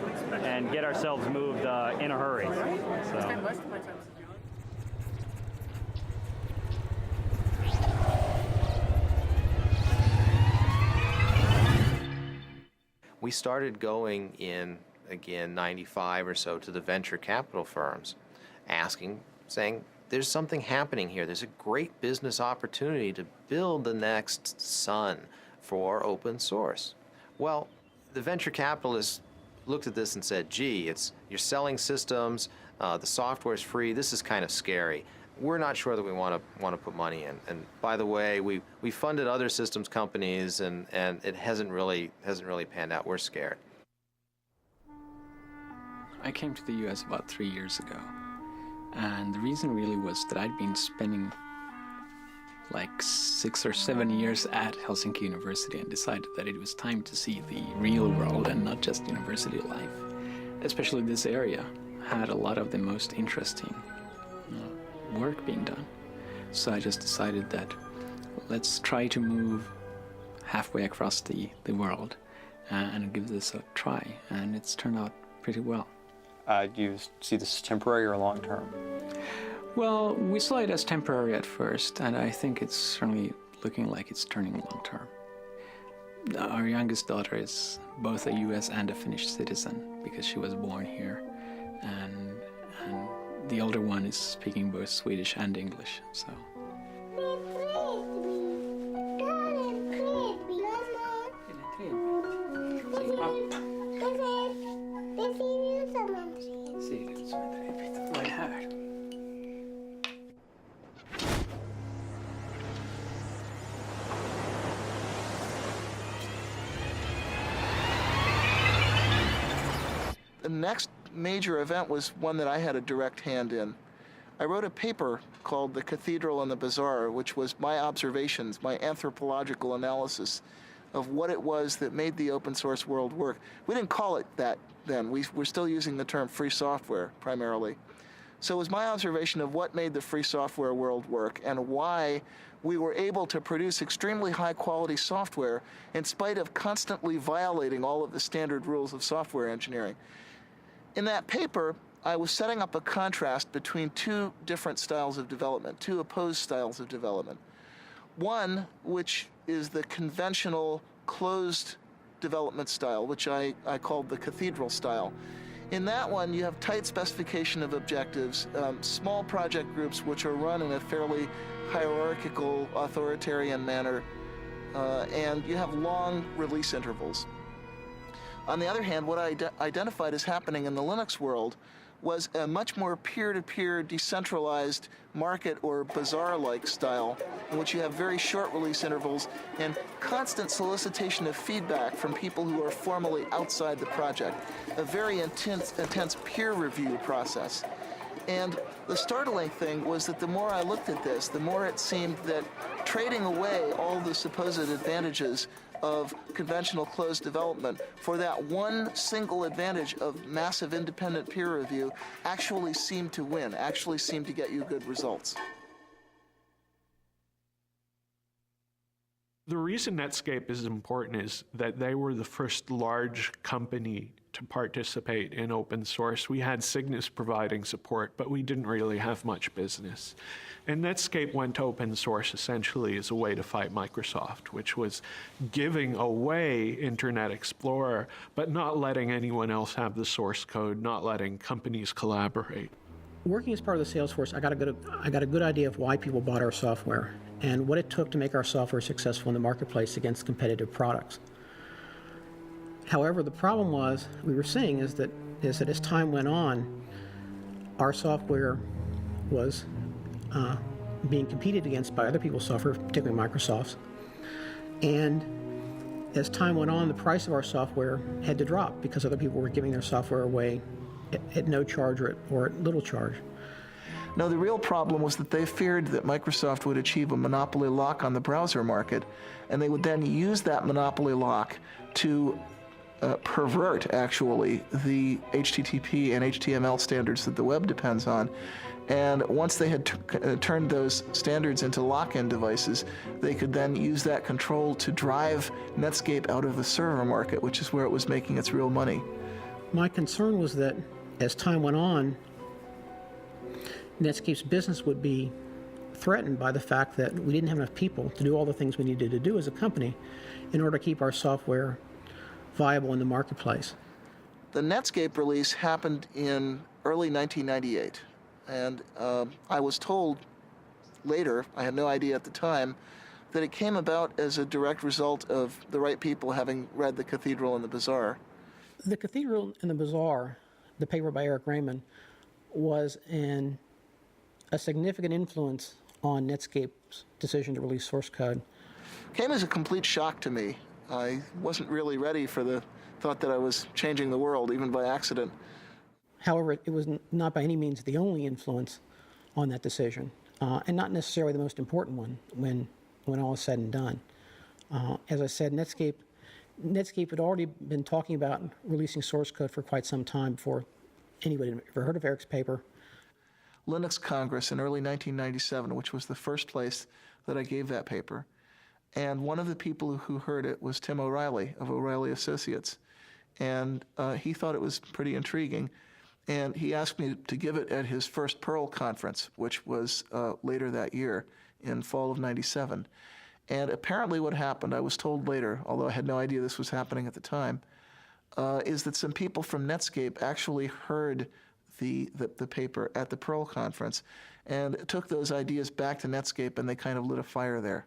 and get ourselves moved in a hurry. So. We started going in, again, 95 or so to the venture capital firms, saying, there's something happening here. There's a great business opportunity to build the next Sun for open source. Well, the venture capitalists looked at this and said, gee, you're selling systems, the software's free, this is kind of scary. We're not sure that we want to put money in. And by the way, we funded other systems companies, and it hasn't really panned out. We're scared. I came to the U.S. about 3 years ago, and the reason really was that I'd been spending like 6 or 7 years at Helsinki University and decided that it was time to see the real world and not just university life. Especially this area had a lot of the most interesting work being done. So I just decided that let's try to move halfway across the world and give this a try, and it's turned out pretty well. Do you see this as temporary or long-term? Well, we saw it as temporary at first, and I think it's certainly looking like it's turning long-term. Our youngest daughter is both a US and a Finnish citizen because she was born here, and the older one is speaking both Swedish and English, so. The next major event was one that I had a direct hand in. I wrote a paper called The Cathedral and the Bazaar, which was my observations, my anthropological analysis of what it was that made the open source world work. We didn't call it that then. We're still using the term free software primarily. So it was my observation of what made the free software world work and why we were able to produce extremely high quality software in spite of constantly violating all of the standard rules of software engineering. In that paper, I was setting up a contrast between two different styles of development, two opposed styles of development. One, which is the conventional closed development style, which I called the cathedral style. In that one, you have tight specification of objectives, small project groups which are run in a fairly hierarchical, authoritarian manner, and you have long release intervals. On the other hand, what I identified as happening in the Linux world was a much more peer-to-peer, decentralized market or bazaar-like style in which you have very short release intervals and constant solicitation of feedback from people who are formally outside the project, a very intense peer review process. And the startling thing was that the more I looked at this, the more it seemed that trading away all the supposed advantages of conventional closed development for that one single advantage of massive independent peer review actually seem to win, actually seem to get you good results. The reason Netscape is important is that they were the first large company to participate in open source. We had Cygnus providing support, but we didn't really have much business. And Netscape went open source essentially as a way to fight Microsoft, which was giving away Internet Explorer, but not letting anyone else have the source code, not letting companies collaborate. Working as part of the sales force, I got a good idea of why people bought our software and what it took to make our software successful in the marketplace against competitive products. However, the problem we were seeing is that as time went on, our software was being competed against by other people's software, particularly Microsoft's. And as time went on, the price of our software had to drop because other people were giving their software away at no charge or at little charge. No, the real problem was that they feared that Microsoft would achieve a monopoly lock on the browser market, and they would then use that monopoly lock to pervert, actually, the HTTP and HTML standards that the web depends on. And once they had turned those standards into lock-in devices, they could then use that control to drive Netscape out of the server market, which is where it was making its real money. My concern was that as time went on, Netscape's business would be threatened by the fact that we didn't have enough people to do all the things we needed to do as a company in order to keep our software viable in the marketplace. The Netscape release happened in early 1998, and I was told later, I had no idea at the time, that it came about as a direct result of the right people having read The Cathedral and the Bazaar. The Cathedral and the Bazaar, the paper by Eric Raymond, was a significant influence on Netscape's decision to release source code. Came as a complete shock to me. I wasn't really ready for the thought that I was changing the world, even by accident. However, it was not by any means the only influence on that decision, and not necessarily the most important one when all is said and done. As I said, Netscape had already been talking about releasing source code for quite some time before anybody had ever heard of Eric's paper. Linux Congress in early 1997, which was the first place that I gave that paper. And one of the people who heard it was Tim O'Reilly of O'Reilly Associates. And he thought it was pretty intriguing. And he asked me to give it at his first Perl conference, which was later that year in fall of 97. And apparently what happened, I was told later, although I had no idea this was happening at the time, is that some people from Netscape actually heard the paper at the Perl conference and took those ideas back to Netscape, and they kind of lit a fire there.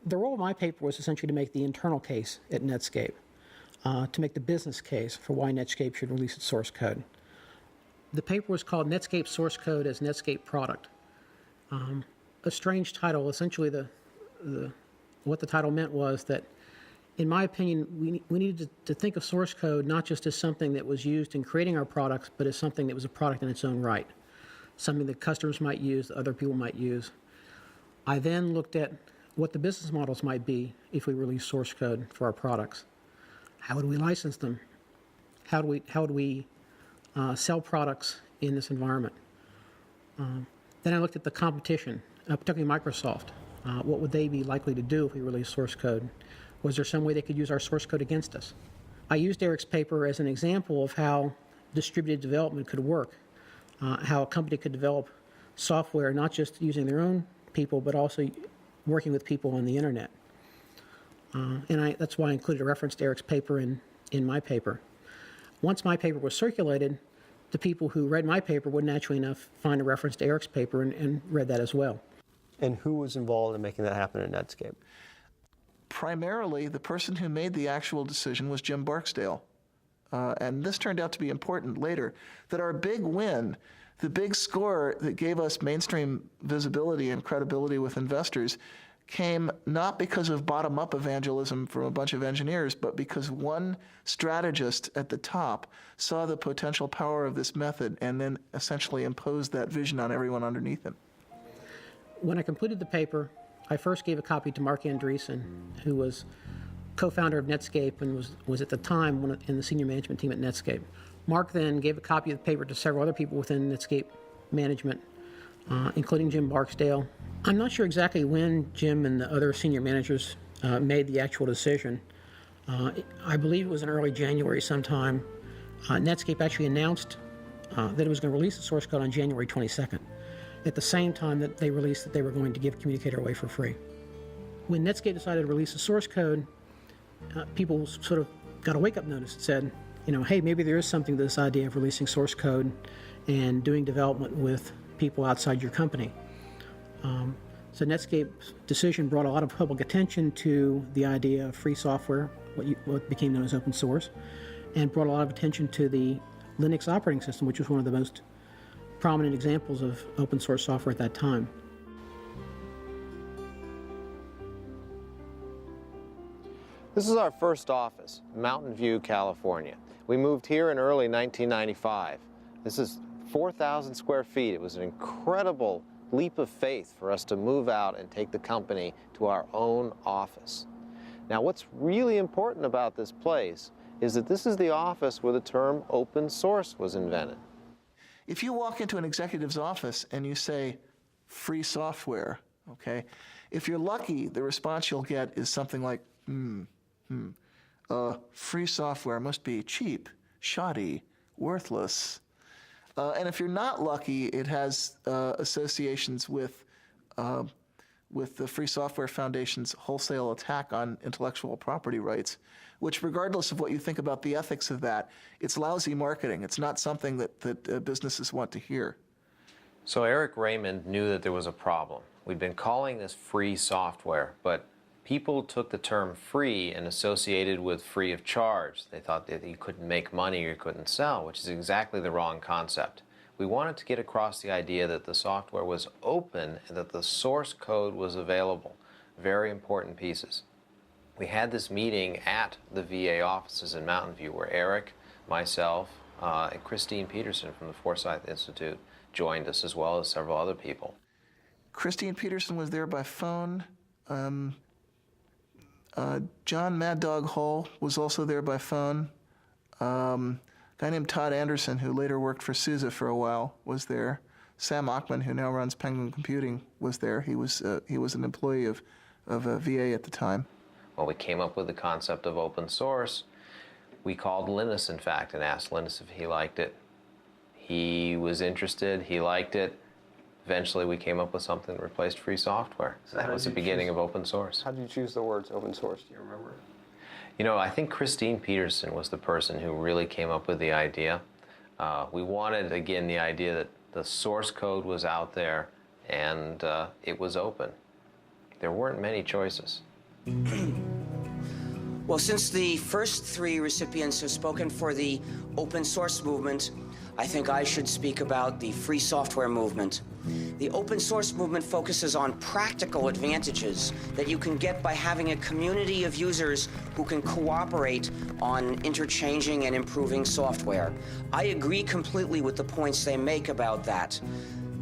The role of my paper was essentially to make the internal case at Netscape, to make the business case for why Netscape should release its source code. The paper was called Netscape Source Code as Netscape Product. A strange title. Essentially, what the title meant was that, in my opinion, we needed to think of source code not just as something that was used in creating our products, but as something that was a product in its own right, something that customers might use, that other people might use. I then looked at what the business models might be if we release source code for our products. How would we license them? How would we sell products in this environment? Then I looked at the competition, particularly Microsoft. What would they be likely to do if we release source code? Was there some way they could use our source code against us? I used Eric's paper as an example of how distributed development could work, how a company could develop software not just using their own people, but also working with people on the internet. And that's why I included a reference to Eric's paper in my paper. Once my paper was circulated, the people who read my paper would naturally enough find a reference to Eric's paper and read that as well. And who was involved in making that happen at Netscape? Primarily, the person who made the actual decision was Jim Barksdale. And this turned out to be important later, that our big win, the big score that gave us mainstream visibility and credibility with investors, came not because of bottom-up evangelism from a bunch of engineers, but because one strategist at the top saw the potential power of this method and then essentially imposed that vision on everyone underneath him. When I completed the paper, I first gave a copy to Mark Andreessen, who was co-founder of Netscape and was at the time in the senior management team at Netscape. Mark then gave a copy of the paper to several other people within Netscape management, including Jim Barksdale. I'm not sure exactly when Jim and the other senior managers made the actual decision. I believe it was in early January sometime. Netscape actually announced that it was going to release the source code on January 22nd, at the same time that they released that they were going to give Communicator away for free. When Netscape decided to release the source code, people sort of got a wake-up notice that said, hey, maybe there is something to this idea of releasing source code and doing development with people outside your company. So Netscape's decision brought a lot of public attention to the idea of free software, what became known as open source, and brought a lot of attention to the Linux operating system, which was one of the most prominent examples of open source software at that time. This is our first office, Mountain View, California. We moved here in early 1995. This is 4,000 square feet. It was an incredible leap of faith for us to move out and take the company to our own office. Now, what's really important about this place is that this is the office where the term open source was invented. If you walk into an executive's office and you say, free software, okay, if you're lucky, the response you'll get is something like, free software must be cheap, shoddy, worthless. And if you're not lucky, it has associations with the Free Software Foundation's wholesale attack on intellectual property rights, which, regardless of what you think about the ethics of that, it's lousy marketing. It's not something that businesses want to hear. So Eric Raymond knew that there was a problem. We'd been calling this free software, but people took the term free and associated with free of charge. They thought that you couldn't make money or you couldn't sell, which is exactly the wrong concept. We wanted to get across the idea that the software was open and that the source code was available. Very important pieces. We had this meeting at the VA offices in Mountain View where Eric, myself, and Christine Peterson from the Forsyth Institute joined us, as well as several other people. Christine Peterson was there by phone. John Mad Dog Hall was also there by phone. A guy named Todd Anderson, who later worked for SUSE for a while, was there. Sam Achman, who now runs Penguin Computing, was there. He was an employee of VA at the time. Well, we came up with the concept of open source. We called Linus, in fact, and asked Linus if he liked it. He was interested. He liked it. Eventually, we came up with something that replaced free software. So that was the beginning of open source. How did you choose the words open source? Do you remember? I think Christine Peterson was the person who really came up with the idea. We wanted, again, the idea that the source code was out there and it was open. There weren't many choices. Well, since the first three recipients have spoken for the open source movement, I think I should speak about the free software movement. The open source movement focuses on practical advantages that you can get by having a community of users who can cooperate on interchanging and improving software. I agree completely with the points they make about that.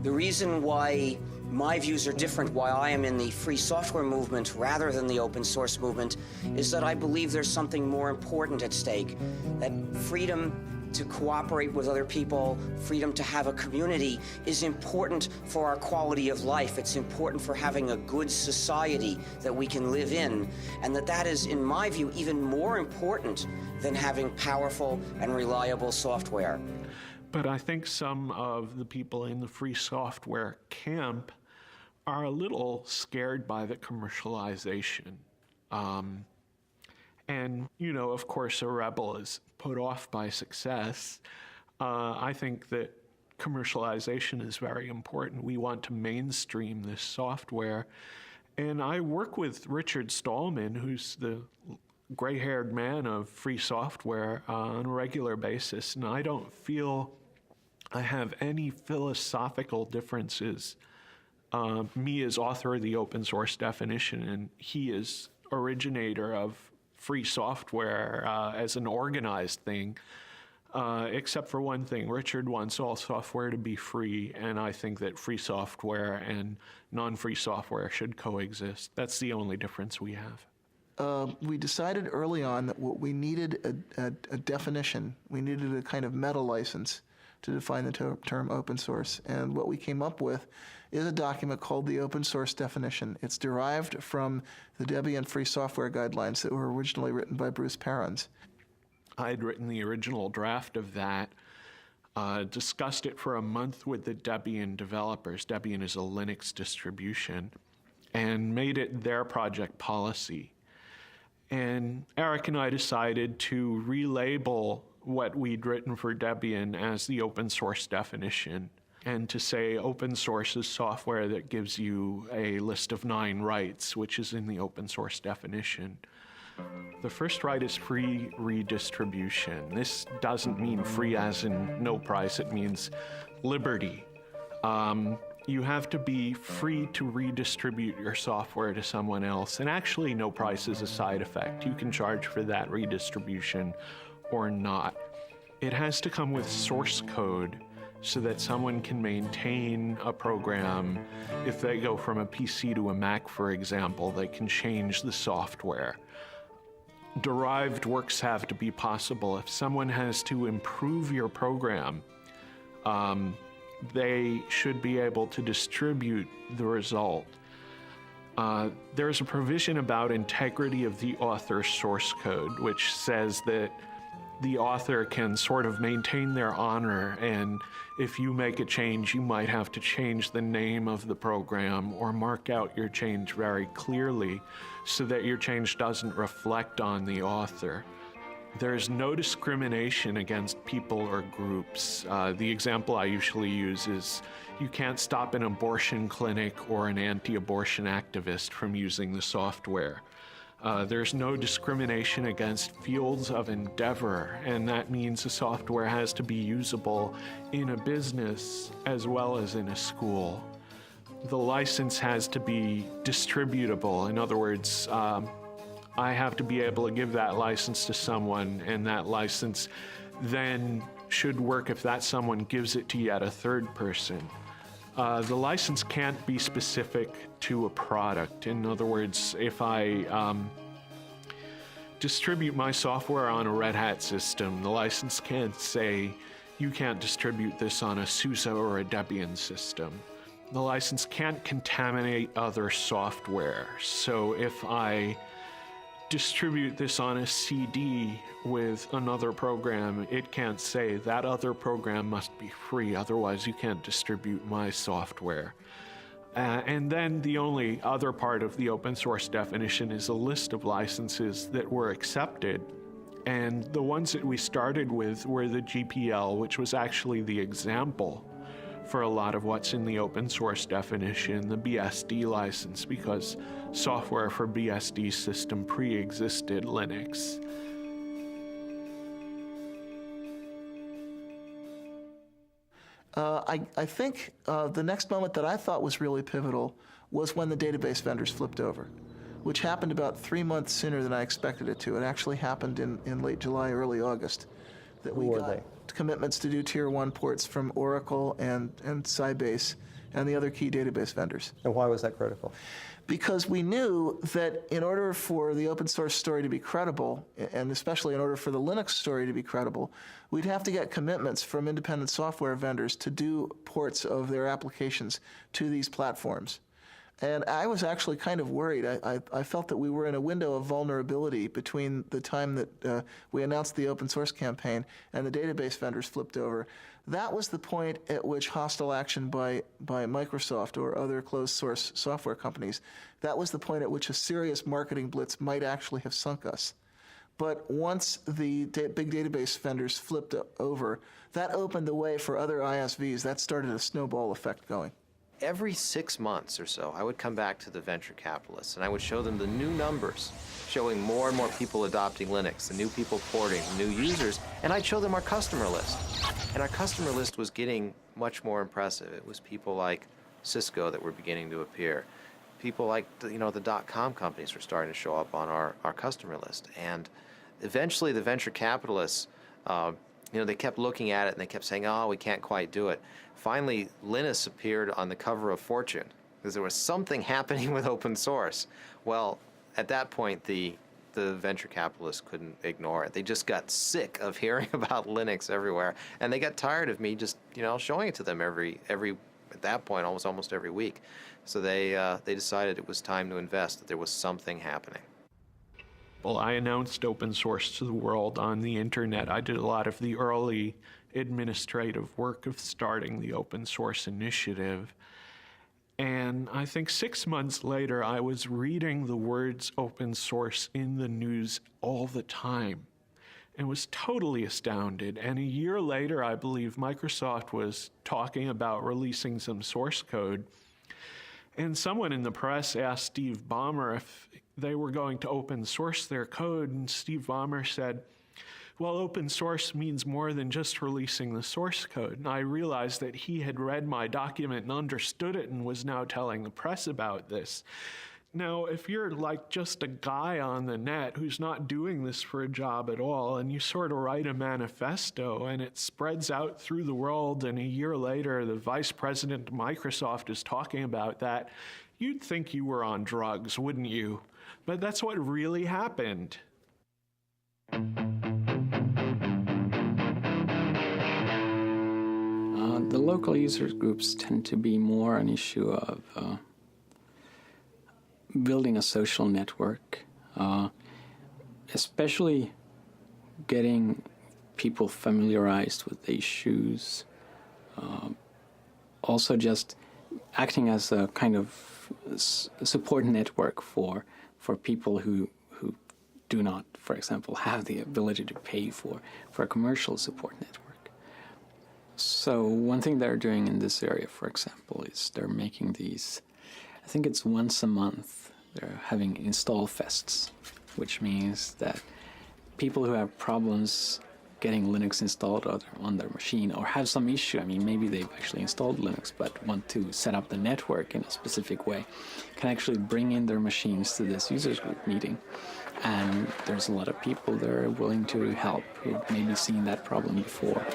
The reason why my views are different, why I am in the free software movement rather than the open source movement, is that I believe there's something more important at stake, that freedom to cooperate with other people, freedom to have a community is important for our quality of life. It's important for having a good society that we can live in, and that is, in my view, even more important than having powerful and reliable software. But I think some of the people in the free software camp are a little scared by the commercialization. And, of course, a rebel is put off by success. I think that commercialization is very important. We want to mainstream this software. And I work with Richard Stallman, who's the gray-haired man of free software, on a regular basis. And I don't feel I have any philosophical differences. Me as author of the open source definition, and he is originator of free software as an organized thing, except for one thing. Richard wants all software to be free, and I think that free software and non-free software should coexist. That's the only difference we have. we decided early on that what we needed a definition. We needed a kind of meta license to define the term open source. And what we came up with is a document called the Open Source Definition. It's derived from the Debian Free Software Guidelines that were originally written by Bruce Perens. I had written the original draft of that, discussed it for a month with the Debian developers. Debian is a Linux distribution, and made it their project policy. And Eric and I decided to relabel what we'd written for Debian as the open source definition, and to say open source is software that gives you a list of 9 rights, which is in the open source definition. The first right is free redistribution. This doesn't mean free as in no price, it means liberty. You have to be free to redistribute your software to someone else, and actually no price is a side effect. You can charge for that redistribution or not. It has to come with source code so that someone can maintain a program. If they go from a PC to a Mac, for example, they can change the software. Derived works have to be possible. If someone has to improve your program, they should be able to distribute the result. There's a provision about integrity of the author's source code, which says that the author can sort of maintain their honor, and if you make a change, you might have to change the name of the program or mark out your change very clearly so that your change doesn't reflect on the author. There's no discrimination against people or groups. The example I usually use is you can't stop an abortion clinic or an anti-abortion activist from using the software. There's no discrimination against fields of endeavor, and that means the software has to be usable in a business as well as in a school. The license has to be distributable. In other words, I have to be able to give that license to someone, and that license then should work if that someone gives it to yet a third person. The license can't be specific to a product. In other words, if I distribute my software on a Red Hat system, the license can't say, you can't distribute this on a SUSE or a Debian system. The license can't contaminate other software. So if I distribute this on a CD with another program, it can't say that other program must be free, otherwise you can't distribute my software. And then the only other part of the open source definition is a list of licenses that were accepted. And the ones that we started with were the GPL, which was actually the example for a lot of what's in the open source definition, the BSD license, because software for BSD system pre-existed Linux. I think the next moment that I thought was really pivotal was when the database vendors flipped over, which happened about 3 months sooner than I expected it to. It actually happened in late July, early August, that we got commitments to do Tier 1 ports from Oracle and Sybase and the other key database vendors. And why was that critical? Because we knew that in order for the open source story to be credible, and especially in order for the Linux story to be credible, we'd have to get commitments from independent software vendors to do ports of their applications to these platforms. And I was actually kind of worried. I felt that we were in a window of vulnerability between the time that we announced the open source campaign and the database vendors flipped over. That was the point at which hostile action by Microsoft or other closed source software companies, that was the point at which a serious marketing blitz might actually have sunk us. But once the big database vendors flipped over, that opened the way for other ISVs. That started a snowball effect going. Every 6 months or so, I would come back to the venture capitalists and I would show them the new numbers, showing more and more people adopting Linux, the new people porting, the new users, and I'd show them our customer list. And our customer list was getting much more impressive. It was people like Cisco that were beginning to appear. People like the .com companies were starting to show up on our customer list. And eventually the venture capitalists, they kept looking at it and they kept saying, oh, we can't quite do it. Finally, Linus appeared on the cover of Fortune because there was something happening with open source. Well, at that point, the the venture capitalists couldn't ignore it. They just got sick of hearing about Linux everywhere, and they got tired of me just, showing it to them every at that point almost every week. So they decided it was time to invest, that there was something happening. Well, I announced open source to the world on the internet. I did a lot of the early administrative work of starting the open source initiative. And I think 6 months later, I was reading the words open source in the news all the time and was totally astounded. And a year later, I believe Microsoft was talking about releasing some source code. And someone in the press asked Steve Ballmer if they were going to open source their code, and Steve Ballmer said, well, open source means more than just releasing the source code. And I realized that he had read my document and understood it and was now telling the press about this. Now, if you're like just a guy on the net who's not doing this for a job at all, and you sort of write a manifesto and it spreads out through the world, and a year later the vice president of Microsoft is talking about that, you'd think you were on drugs, wouldn't you? But that's what really happened. The local users groups tend to be more an issue of building a social network, especially getting people familiarized with the issues, also just acting as a kind of support network for people who do not, for example, have the ability to pay for a commercial support network. So one thing they're doing in this area, for example, is they're making these, I think it's once a month, they're having install fests, which means that people who have problems getting Linux installed on their machine or have some issue, I mean, maybe they've actually installed Linux but want to set up the network in a specific way, can actually bring in their machines to this users group meeting. And there's a lot of people that are willing to help who've maybe seen that problem before.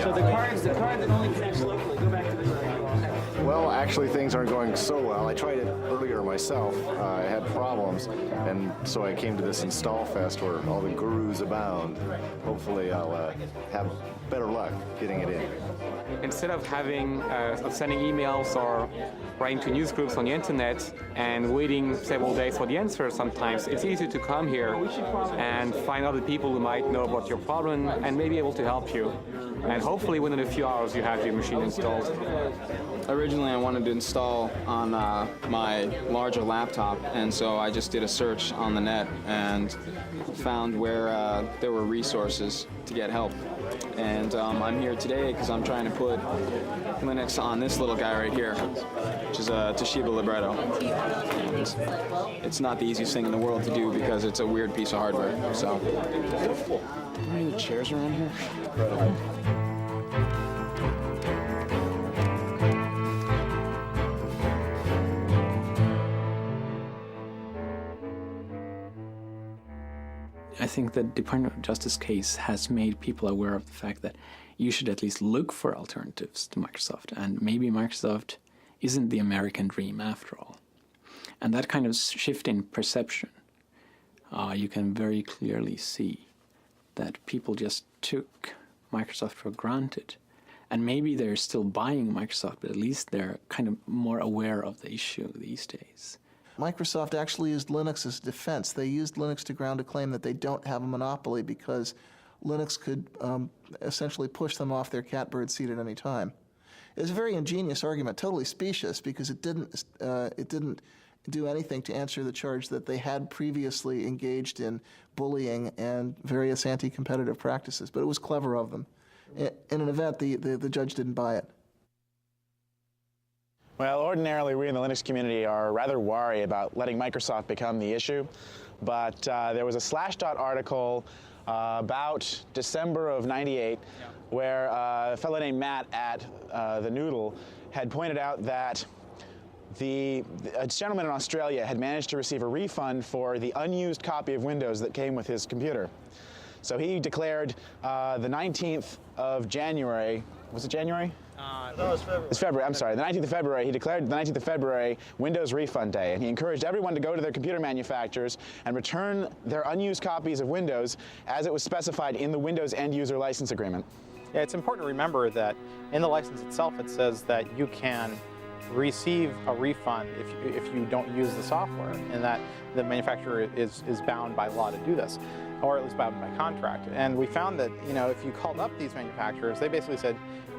So the card that only connects locally, go back to the Well, actually, things aren't going so well. I tried it earlier myself. I had problems, and so I came to this Install Fest where all the gurus abound. Hopefully, I'll have better luck getting it in. Instead of sending emails or writing to news groups on the internet and waiting several days for the answer sometimes, it's easy to come here and find other people who might know about your problem and may be able to help you. And hopefully within a few hours you have your machine installed. Originally I wanted to install on my larger laptop, and so I just did a search on the net and found where there were resources to get help. And I'm here today because I'm trying to put Linux on this little guy right here, which is a Toshiba Libretto. And it's not the easiest thing in the world to do because it's a weird piece of hardware. So, are there any chairs around here? I think the Department of Justice case has made people aware of the fact that you should at least look for alternatives to Microsoft, and maybe Microsoft isn't the American dream after all. And that kind of shift in perception, you can very clearly see that people just took Microsoft for granted. And maybe they're still buying Microsoft, but at least they're kind of more aware of the issue these days. Microsoft actually used Linux as defense. They used Linux to ground a claim that they don't have a monopoly because Linux could essentially push them off their catbird seat at any time. It was a very ingenious argument, totally specious, because it didn't do anything to answer the charge that they had previously engaged in bullying and various anti-competitive practices. But it was clever of them. In an event, the judge didn't buy it. Well, ordinarily, we in the Linux community are rather wary about letting Microsoft become the issue, but there was a Slashdot article about December of '98 where a fellow named Matt at The Noodle had pointed out that a gentleman in Australia had managed to receive a refund for the unused copy of Windows that came with his computer. So he declared the 19th of January, was it January? It's February, I'm sorry, the 19th of February, he declared the 19th of February Windows Refund Day, and he encouraged everyone to go to their computer manufacturers and return their unused copies of Windows as it was specified in the Windows End User License Agreement. Yeah, it's important to remember that in the license itself it says that you can receive a refund if you don't use the software, and that the manufacturer is bound by law to do this, or at least bound by contract. And we found that, you know, if you called up these manufacturers, they basically said,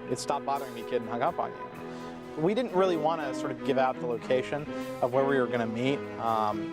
"It stopped bothering me, kid," and hung up on you. We didn't really want to sort of give out the location of where we were going to meet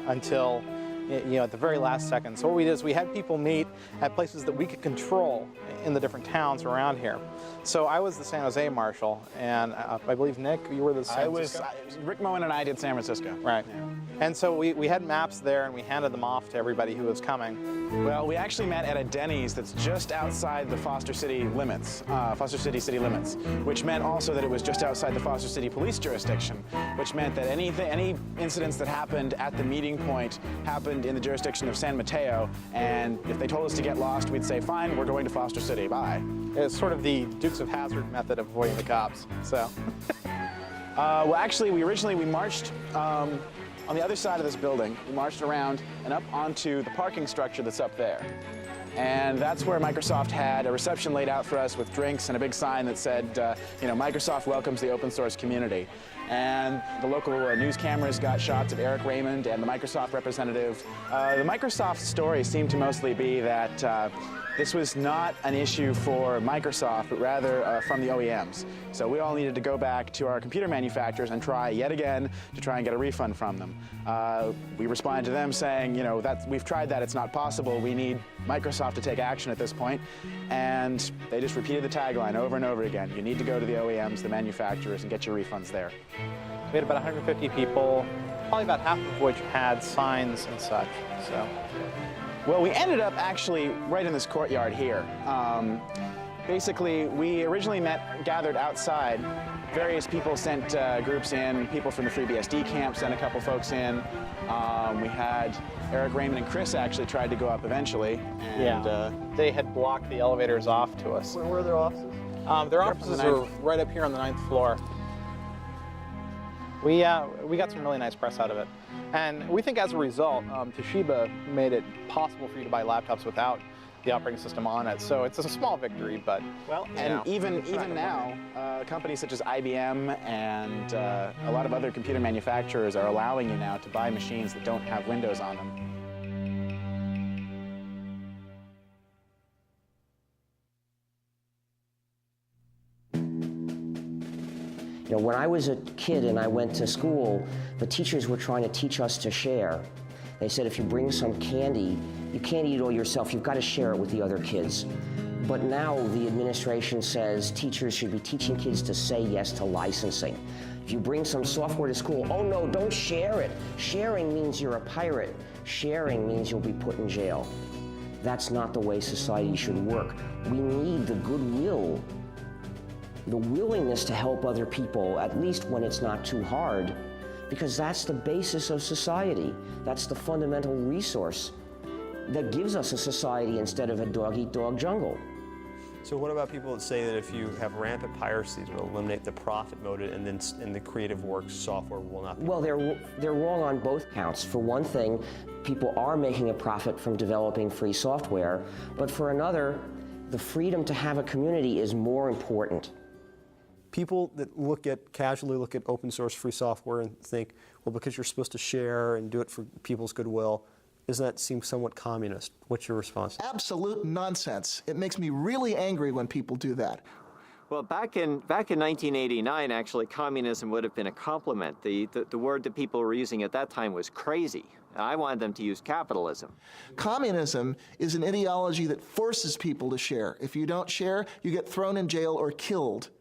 until, you know, at the very last second. So what we did is we had people meet at places that we could control in the different towns around here. So I was the San Jose marshal, and I believe, Nick, you were the San Francisco? Rick Moen and I did San Francisco. Right. Yeah. And so we had maps there, and we handed them off to everybody who was coming. Well, we actually met at a Denny's that's just outside the Foster City limits, Foster City city limits, which meant also that it was just outside the Foster City police jurisdiction, which meant that any incidents that happened at the meeting point happened in the jurisdiction of San Mateo, and if they told us to get lost, we'd say, fine, we're going to Foster City, bye. It's sort of the Dukes of Hazzard method of avoiding the cops, so. Well, actually, we marched on the other side of this building. We marched around and up onto the parking structure that's up there. And that's where Microsoft had a reception laid out for us with drinks and a big sign that said, you know, Microsoft welcomes the open source community. And the local news cameras got shots of Eric Raymond and the Microsoft representative. The Microsoft story seemed to mostly be that this was not an issue for Microsoft, but rather from the OEMs. So we all needed to go back to our computer manufacturers and try yet again to try and get a refund from them. We responded to them saying, you know, we've tried that, it's not possible. We need Microsoft to take action at this point. And they just repeated the tagline over and over again. You need to go to the OEMs, the manufacturers, and get your refunds there. We had about 150 people, probably about half of which had signs and such, so. Well, we ended up actually right in this courtyard here. Basically, we originally gathered outside. Various people sent groups in. People from the FreeBSD camp sent a couple folks in. We had Eric Raymond and Chris actually tried to go up eventually. And, they had blocked the elevators off to us. Where were their offices? Their offices are right up here on the 9th floor. We got some really nice press out of it. And we think as a result, Toshiba made it possible for you to buy laptops without the operating system on it. So it's a small victory, but well, and even now, companies such as IBM and a lot of other computer manufacturers are allowing you now to buy machines that don't have Windows on them. You know, when I was a kid and I went to school, the teachers were trying to teach us to share. They said if you bring some candy, you can't eat it all yourself, you've got to share it with the other kids. But now the administration says teachers should be teaching kids to say yes to licensing. If you bring some software to school, oh no, don't share it. Sharing means you're a pirate. Sharing means you'll be put in jail. That's not the way society should work. We need the goodwill, the willingness to help other people, at least when it's not too hard, because that's the basis of society. That's the fundamental resource that gives us a society instead of a dog-eat-dog jungle. So what about people that say that if you have rampant piracy, it will eliminate the profit motive, and then in the creative works software will not be? Well, they're wrong on both counts. For one thing, people are making a profit from developing free software, but for another, the freedom to have a community is more important. People that casually look at open source free software and think, well, because you're supposed to share and do it for people's goodwill, doesn't that seem somewhat communist? What's your response? Absolute nonsense. It makes me really angry when people do that. Well, back in 1989, actually, communism would have been a compliment. The word that people were using at that time was crazy. I wanted them to use capitalism. Communism is an ideology that forces people to share. If you don't share, you get thrown in jail or killed.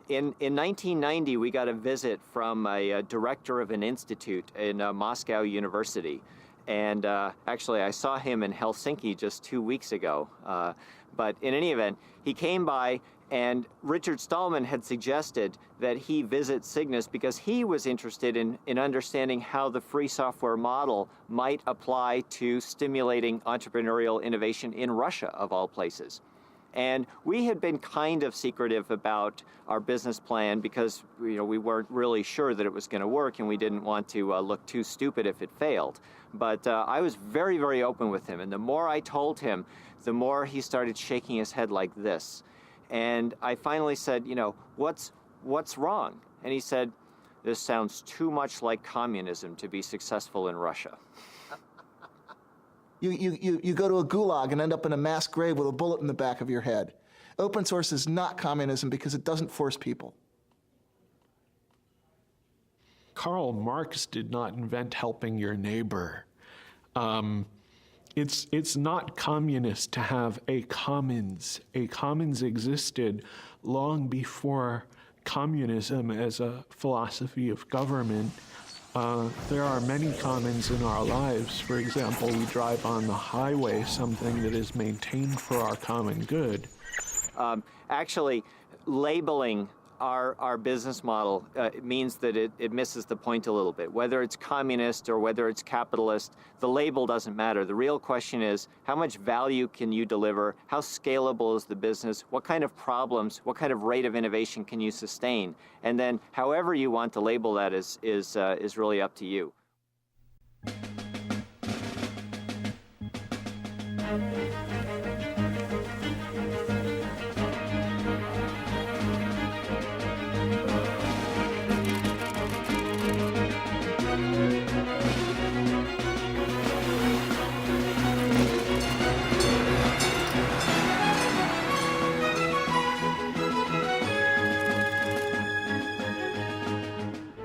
In 1990, we got a visit from a director of an institute in Moscow University. And actually, I saw him in Helsinki just 2 weeks ago. But in any event, he came by, and Richard Stallman had suggested that he visit Cygnus because he was interested in understanding how the free software model might apply to stimulating entrepreneurial innovation in Russia, of all places. And we had been kind of secretive about our business plan because we weren't really sure that it was going to work, and we didn't want to look too stupid if it failed. But I was very, very open with him, and the more I told him, the more he started shaking his head like this. And I finally said, what's wrong? And he said, this sounds too much like communism to be successful in Russia. You go to a gulag and end up in a mass grave with a bullet in the back of your head. Open source is not communism because it doesn't force people. Karl Marx did not invent helping your neighbor. It's not communist to have a commons. A commons existed long before communism as a philosophy of government. There are many commons in our lives. For example, we drive on the highway, something that is maintained for our common good. Actually, labeling our business model means that it misses the point a little bit. Whether it's communist or whether it's capitalist, the label doesn't matter. The real question is, how much value can you deliver? How scalable is the business? What kind of problems, what kind of rate of innovation can you sustain? And then however you want to label that is really up to you.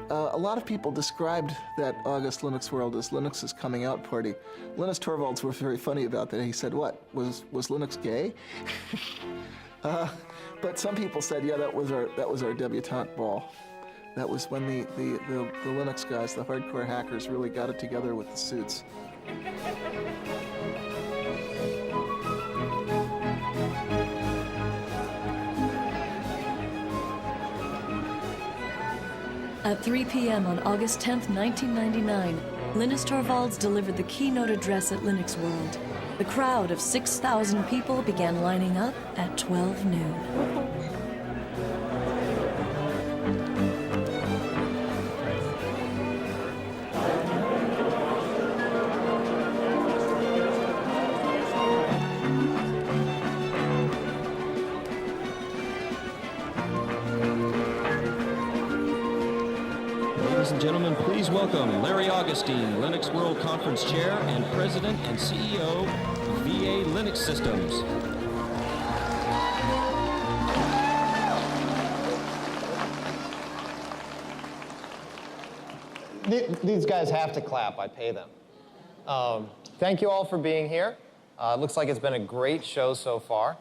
A lot of people described that August Linux World as Linux's coming out party. Linus Torvalds was very funny about that. He said, what, was Linux gay? But some people said, yeah, that was our debutante ball. That was when the Linux guys, the hardcore hackers, really got it together with the suits. At 3 p.m. on August 10th, 1999, Linus Torvalds delivered the keynote address at Linux World. The crowd of 6,000 people began lining up at 12 noon. Ladies and gentlemen, please welcome Larry Augustine, Linux World Conference Chair and President and CEO, VA Linux Systems. These guys have to clap. I pay them. Thank you all for being here. It looks like it's been a great show so far.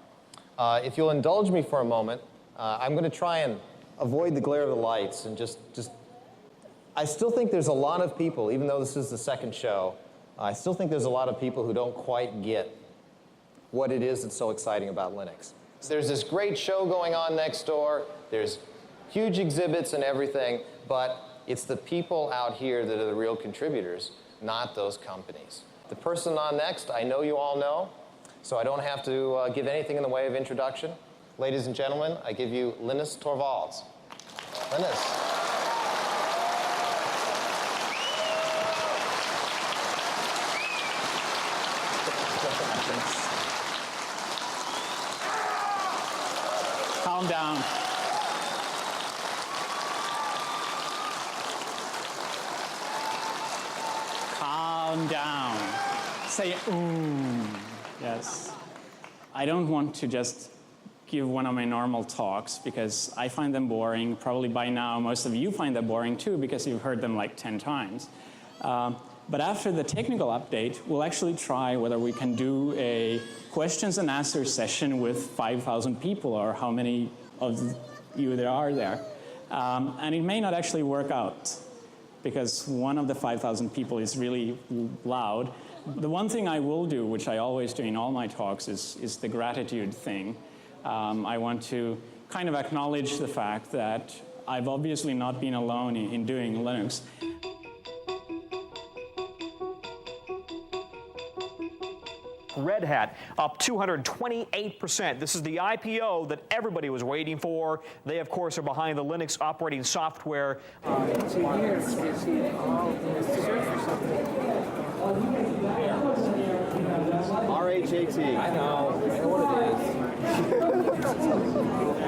If you'll indulge me for a moment, I'm going to try and avoid the glare of the lights and just I still think there's a lot of people, even though this is the second show, I still think there's a lot of people who don't quite get what it is that's so exciting about Linux. There's this great show going on next door, there's huge exhibits and everything, but it's the people out here that are the real contributors, not those companies. The person on next, I know you all know, so I don't have to give anything in the way of introduction. Ladies and gentlemen, I give you Linus Torvalds. Linus. Calm down. Calm down. Say, ooh. Yes. I don't want to just give one of my normal talks because I find them boring. Probably by now, most of you find them boring too because you've heard them like 10 times. But after the technical update, we'll actually try whether we can do a questions and answers session with 5,000 people or how many of you there are there. And it may not actually work out because one of the 5,000 people is really loud. The one thing I will do, which I always do in all my talks, is the gratitude thing. I want to kind of acknowledge the fact that I've obviously not been alone in doing Linux. Red Hat up 228%. This is the IPO that everybody was waiting for. They, of course, are behind the Linux operating software. RHAT. I know what it is.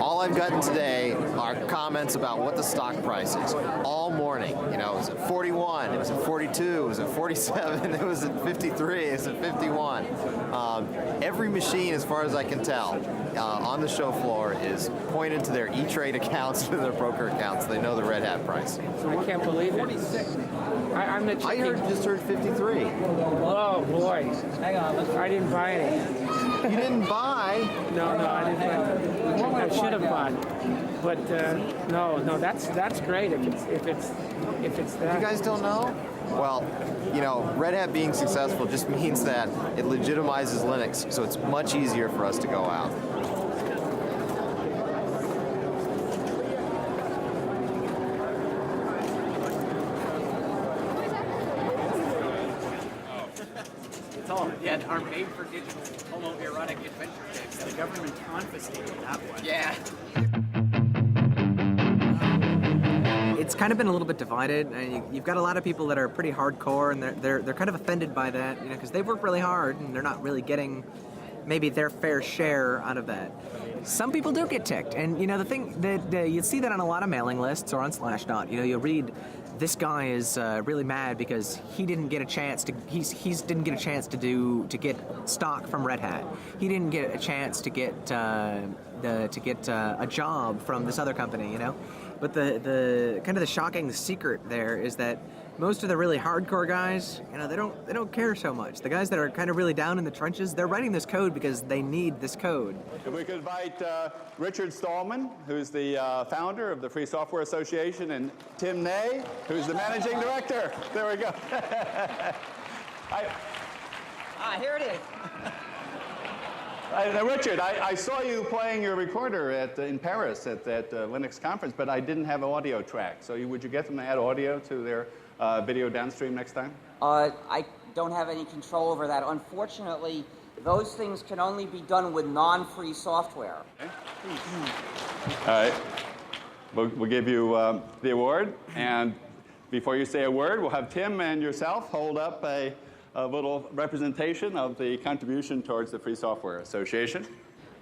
All I've gotten today are comments about what the stock price is. All morning. You know, it was at 41, it was at 42, it was at 47, it was at 53, it was at 51. Every machine, as far as I can tell, on the show floor is pointed to their E-Trade accounts, to their broker accounts. They know the Red Hat price. I can't believe it. 46. I'm the checking. Just heard 53. Oh boy. Hang on. I didn't buy any. You didn't buy? No, I didn't buy. I should have bought. But no, that's great if it's that. You guys don't know? Well, you know, Red Hat being successful just means that it legitimizes Linux, so it's much easier for us to go out. Yeah, our made-for-digital homoerotic adventure kits. The government confiscated that one. Yeah. It's kind of been a little bit divided, and you've got a lot of people that are pretty hardcore, and they're kind of offended by that, you know, because they've worked really hard and they're not really getting maybe their fair share out of that. Some people do get ticked, and you know the thing that you see that on a lot of mailing lists or on Slashdot. You know, you'll read, this guy is really mad because he didn't get a chance to didn't get a chance to get stock from Red Hat. He didn't get a chance to get a job from this other company, you know. But the kind of the shocking secret there is that most of the really hardcore guys, you know, they don't care so much. The guys that are kind of really down in the trenches, they're writing this code because they need this code. If we could invite Richard Stallman, who's the founder of the Free Software Association, and Tim Ney, who's the managing director. There we go. Here it is. Richard, I saw you playing your recorder in Paris at that Linux conference, but I didn't have an audio track. So would you get them to add audio to their video downstream next time? I don't have any control over that. Unfortunately, those things can only be done with non-free software. Okay. All right. We'll give you the award. And before you say a word, we'll have Tim and yourself hold up a little representation of the contribution towards the Free Software Association.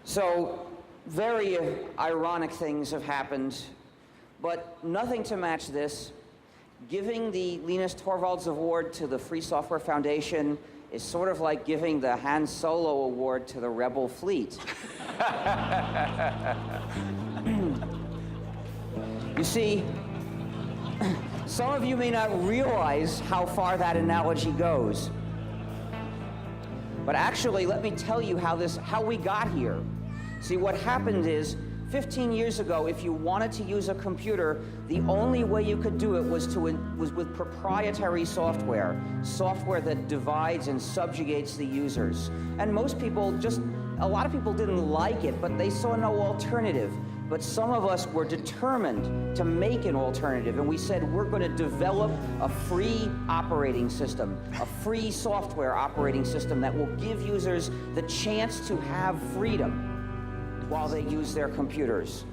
So, very ironic things have happened, but nothing to match this. Giving the Linus Torvalds Award to the Free Software Foundation is sort of like giving the Han Solo Award to the Rebel Fleet. You see, some of you may not realize how far that analogy goes. But actually, let me tell you how we got here. See, what happened is, 15 years ago, if you wanted to use a computer, the only way you could do it was with proprietary software that divides and subjugates the users. And most people a lot of people didn't like it, but they saw no alternative. But some of us were determined to make an alternative, and we said we're going to develop a free operating system, a free software operating system that will give users the chance to have freedom while they use their computers.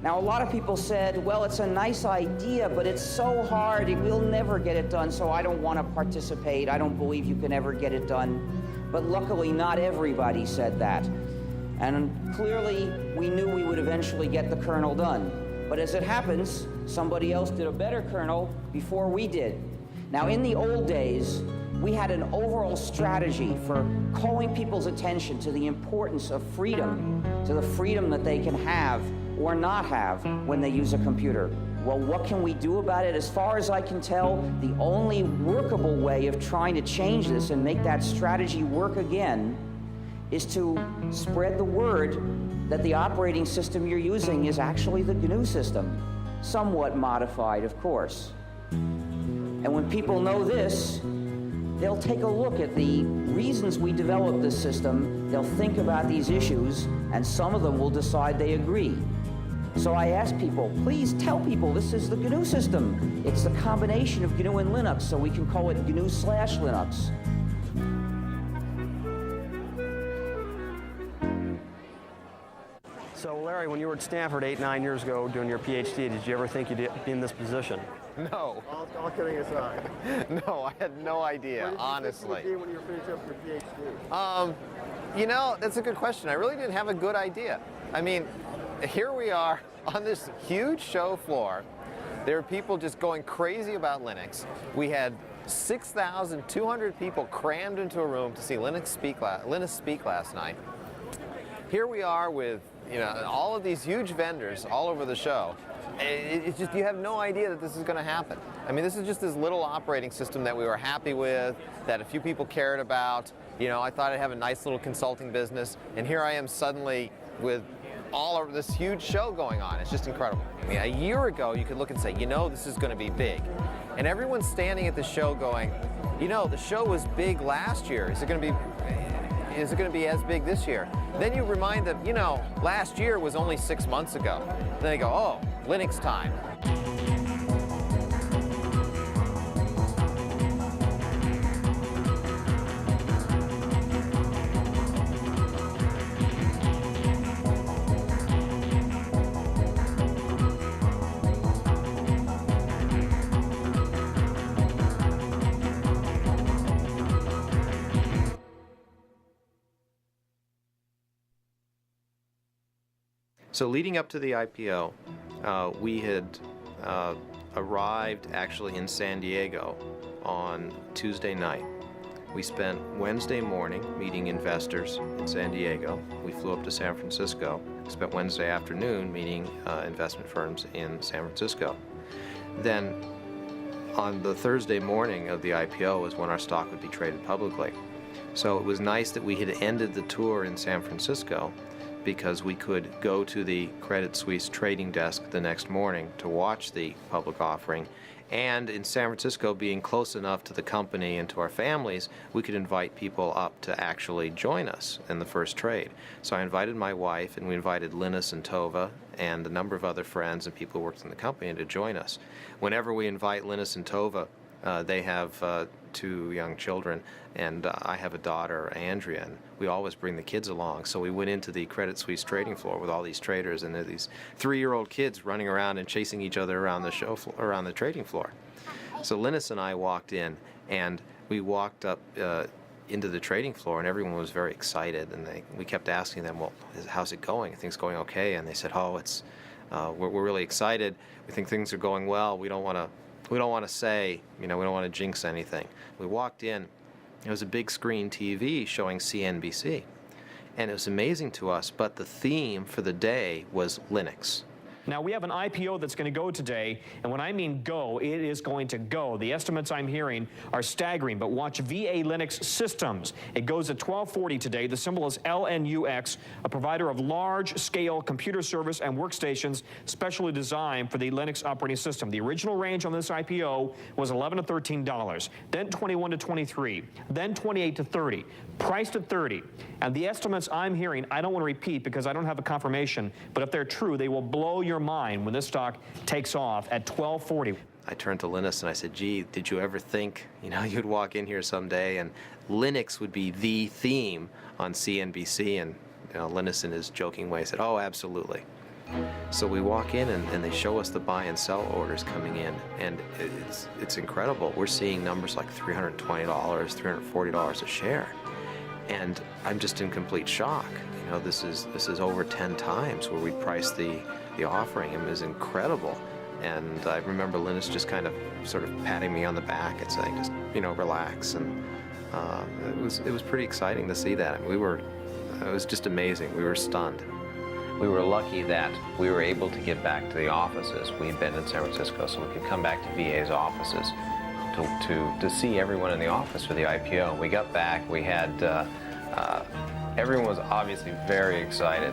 Now, a lot of people said, well, it's a nice idea, but it's so hard, we'll never get it done, so I don't want to participate. I don't believe you can ever get it done. But luckily, not everybody said that. And clearly, we knew we would eventually get the kernel done. But as it happens, somebody else did a better kernel before we did. Now, in the old days, we had an overall strategy for calling people's attention to the importance of freedom, to the freedom that they can have or not have when they use a computer. Well, what can we do about it? As far as I can tell, the only workable way of trying to change this and make that strategy work again is to spread the word that the operating system you're using is actually the GNU system, somewhat modified, of course. And when people know this, they'll take a look at the reasons we developed this system, they'll think about these issues, and some of them will decide they agree. So I ask people, please tell people this is the GNU system. It's the combination of GNU and Linux, so we can call it GNU/Linux. So Larry, when you were at Stanford 8-9 years ago doing your PhD, did you ever think you'd be in this position? No. All kidding aside. No, I had no idea, honestly. What did you think when you were finishing up your PhD? You know, that's a good question. I really didn't have a good idea. I mean, here we are on this huge show floor. There are people just going crazy about Linux. We had 6,200 people crammed into a room to see Linus speak last night. Here we are with, you know, all of these huge vendors all over the show. It's just, you have no idea that this is going to happen. I mean, this is just this little operating system that we were happy with, that a few people cared about. You know, I thought I'd have a nice little consulting business, and here I am suddenly with all of this huge show going on. It's just incredible. I mean, a year ago, you could look and say, you know, this is going to be big. And everyone's standing at the show going, you know, the show was big last year. Is it going to be as big this year? Then you remind them, you know, last year was only 6 months ago. Then they go, oh, Linux time. So leading up to the IPO, we had arrived actually in San Diego on Tuesday night. We spent Wednesday morning meeting investors in San Diego. We flew up to San Francisco. We spent Wednesday afternoon meeting investment firms in San Francisco. Then on the Thursday morning of the IPO was when our stock would be traded publicly. So it was nice that we had ended the tour in San Francisco, because we could go to the Credit Suisse trading desk the next morning to watch the public offering. And in San Francisco, being close enough to the company and to our families, we could invite people up to actually join us in the first trade. So I invited my wife, and we invited Linus and Tova and a number of other friends and people who worked in the company to join us. Whenever we invite Linus and Tova, they have 2 young children, and I have a daughter, Andrea, and we always bring the kids along. So we went into the Credit Suisse trading floor with all these traders, and there are these 3-year-old kids running around and chasing each other around the show floor, around the trading floor. So Linus and I walked in, and we walked up into the trading floor, and everyone was very excited. And we kept asking them, "Well, how's it going? Are things going okay?" And they said, "Oh, it's we're really excited. We think things are going well. We don't want to say, you know, we don't want to jinx anything." We walked in. It was a big screen TV showing CNBC. And it was amazing to us, but the theme for the day was Linux. Now, we have an IPO that's going to go today, and when I mean go, it is going to go. The estimates I'm hearing are staggering, but watch VA Linux Systems. It goes at 1240 today. The symbol is LNUX, a provider of large-scale computer service and workstations specially designed for the Linux operating system. The original range on this IPO was $11 to $13, then $21 to $23, then $28 to $30, priced at $30. And the estimates I'm hearing, I don't want to repeat because I don't have a confirmation, but if they're true, they will blow your mind when this stock takes off at 1240. I turned to Linus and I said, "Gee, did you ever think, you know, you'd walk in here someday and Linux would be the theme on CNBC?" And you know, Linus, in his joking way, said, "Oh, absolutely." So we walk in and they show us the buy and sell orders coming in, and it's incredible. We're seeing numbers like $320, $340 a share, and I'm just in complete shock. You know, this is over 10 times where we priced the offering. It was incredible. And I remember Linus just kind of sort of patting me on the back and saying, just, you know, relax. And it was pretty exciting to see that. I mean, it was just amazing. We were stunned. We were lucky that we were able to get back to the offices. We'd been in San Francisco, so we could come back to VA's offices to see everyone in the office for the IPO. We got back, we had, everyone was obviously very excited.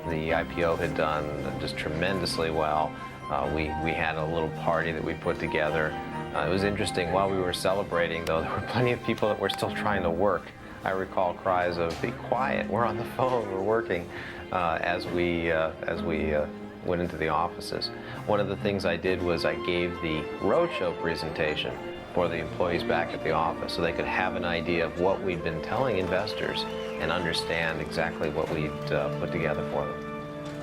The IPO had done just tremendously well. We had a little party that we put together. It was interesting, while we were celebrating, though, there were plenty of people that were still trying to work. I recall cries of, "Be quiet, we're on the phone, we're working," as we went into the offices. One of the things I did was I gave the roadshow presentation for the employees back at the office so they could have an idea of what we'd been telling investors and understand exactly what we'd put together for them.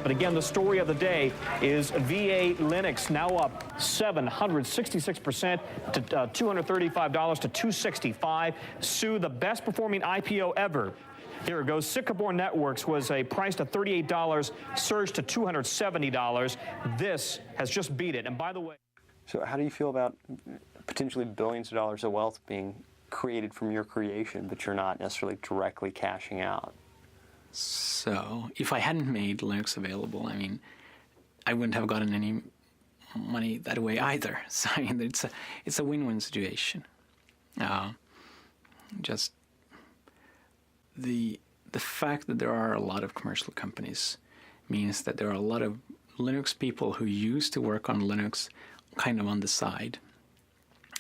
But again, the story of the day is VA Linux now up 766% to $235 to $265. Sue, the best performing IPO ever. Here it goes. Sycamore Networks was priced at $38, surged to $270. This has just beat it. And by the way, so how do you feel about potentially billions of dollars of wealth being created from your creation, but you're not necessarily directly cashing out? So if I hadn't made Linux available, I mean, I wouldn't have gotten any money that way either. So I mean, it's a win-win situation. Just the fact that there are a lot of commercial companies means that there are a lot of Linux people who used to work on Linux kind of on the side.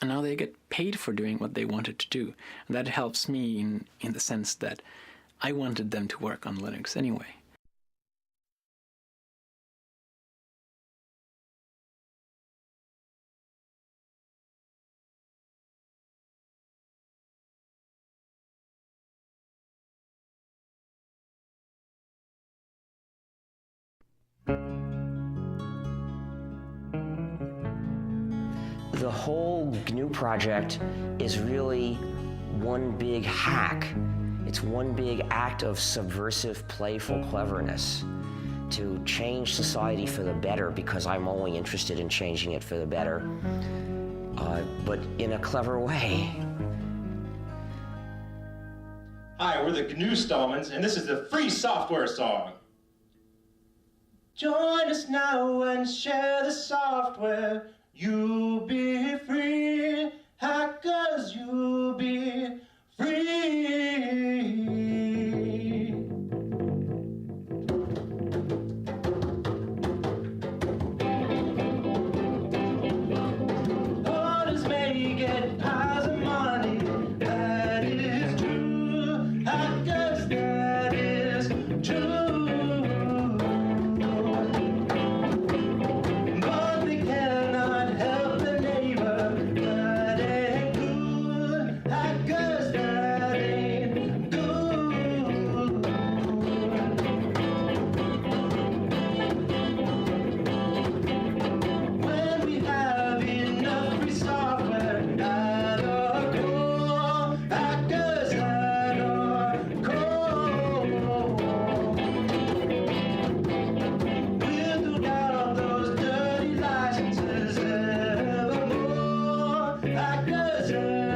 And now they get paid for doing what they wanted to do. And that helps me in the sense that I wanted them to work on Linux anyway. The whole GNU project is really one big hack. It's one big act of subversive, playful cleverness to change society for the better, because I'm only interested in changing it for the better, but in a clever way. Hi, we're the GNU Stallmans, and this is the free software song. Join us now and share the software. You'll be free, hackers, you'll be free. Orders may get piles of money, that is true. Hackers, that is true. But they cannot help their neighbor, that ain't good. Hackers, that ain't good. When we have enough free software at our core, hackers at our core, we'll do down those dirty licenses evermore, hackers evermore.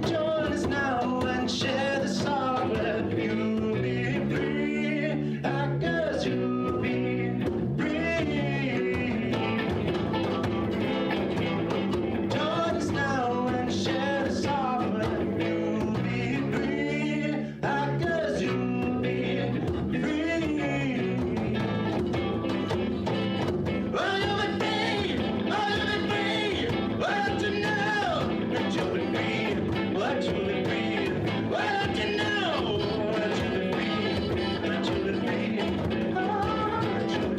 Join us now and share the software. You'll be free, hackers, you'll be free. Join us now and share the software. You'll be free, hackers, you'll be free. Oh, you'll be free, oh, you'll be free. What you know, that you'll be free. What you'll be free. What you know, that you'll be free. What you'll be free. What you'll be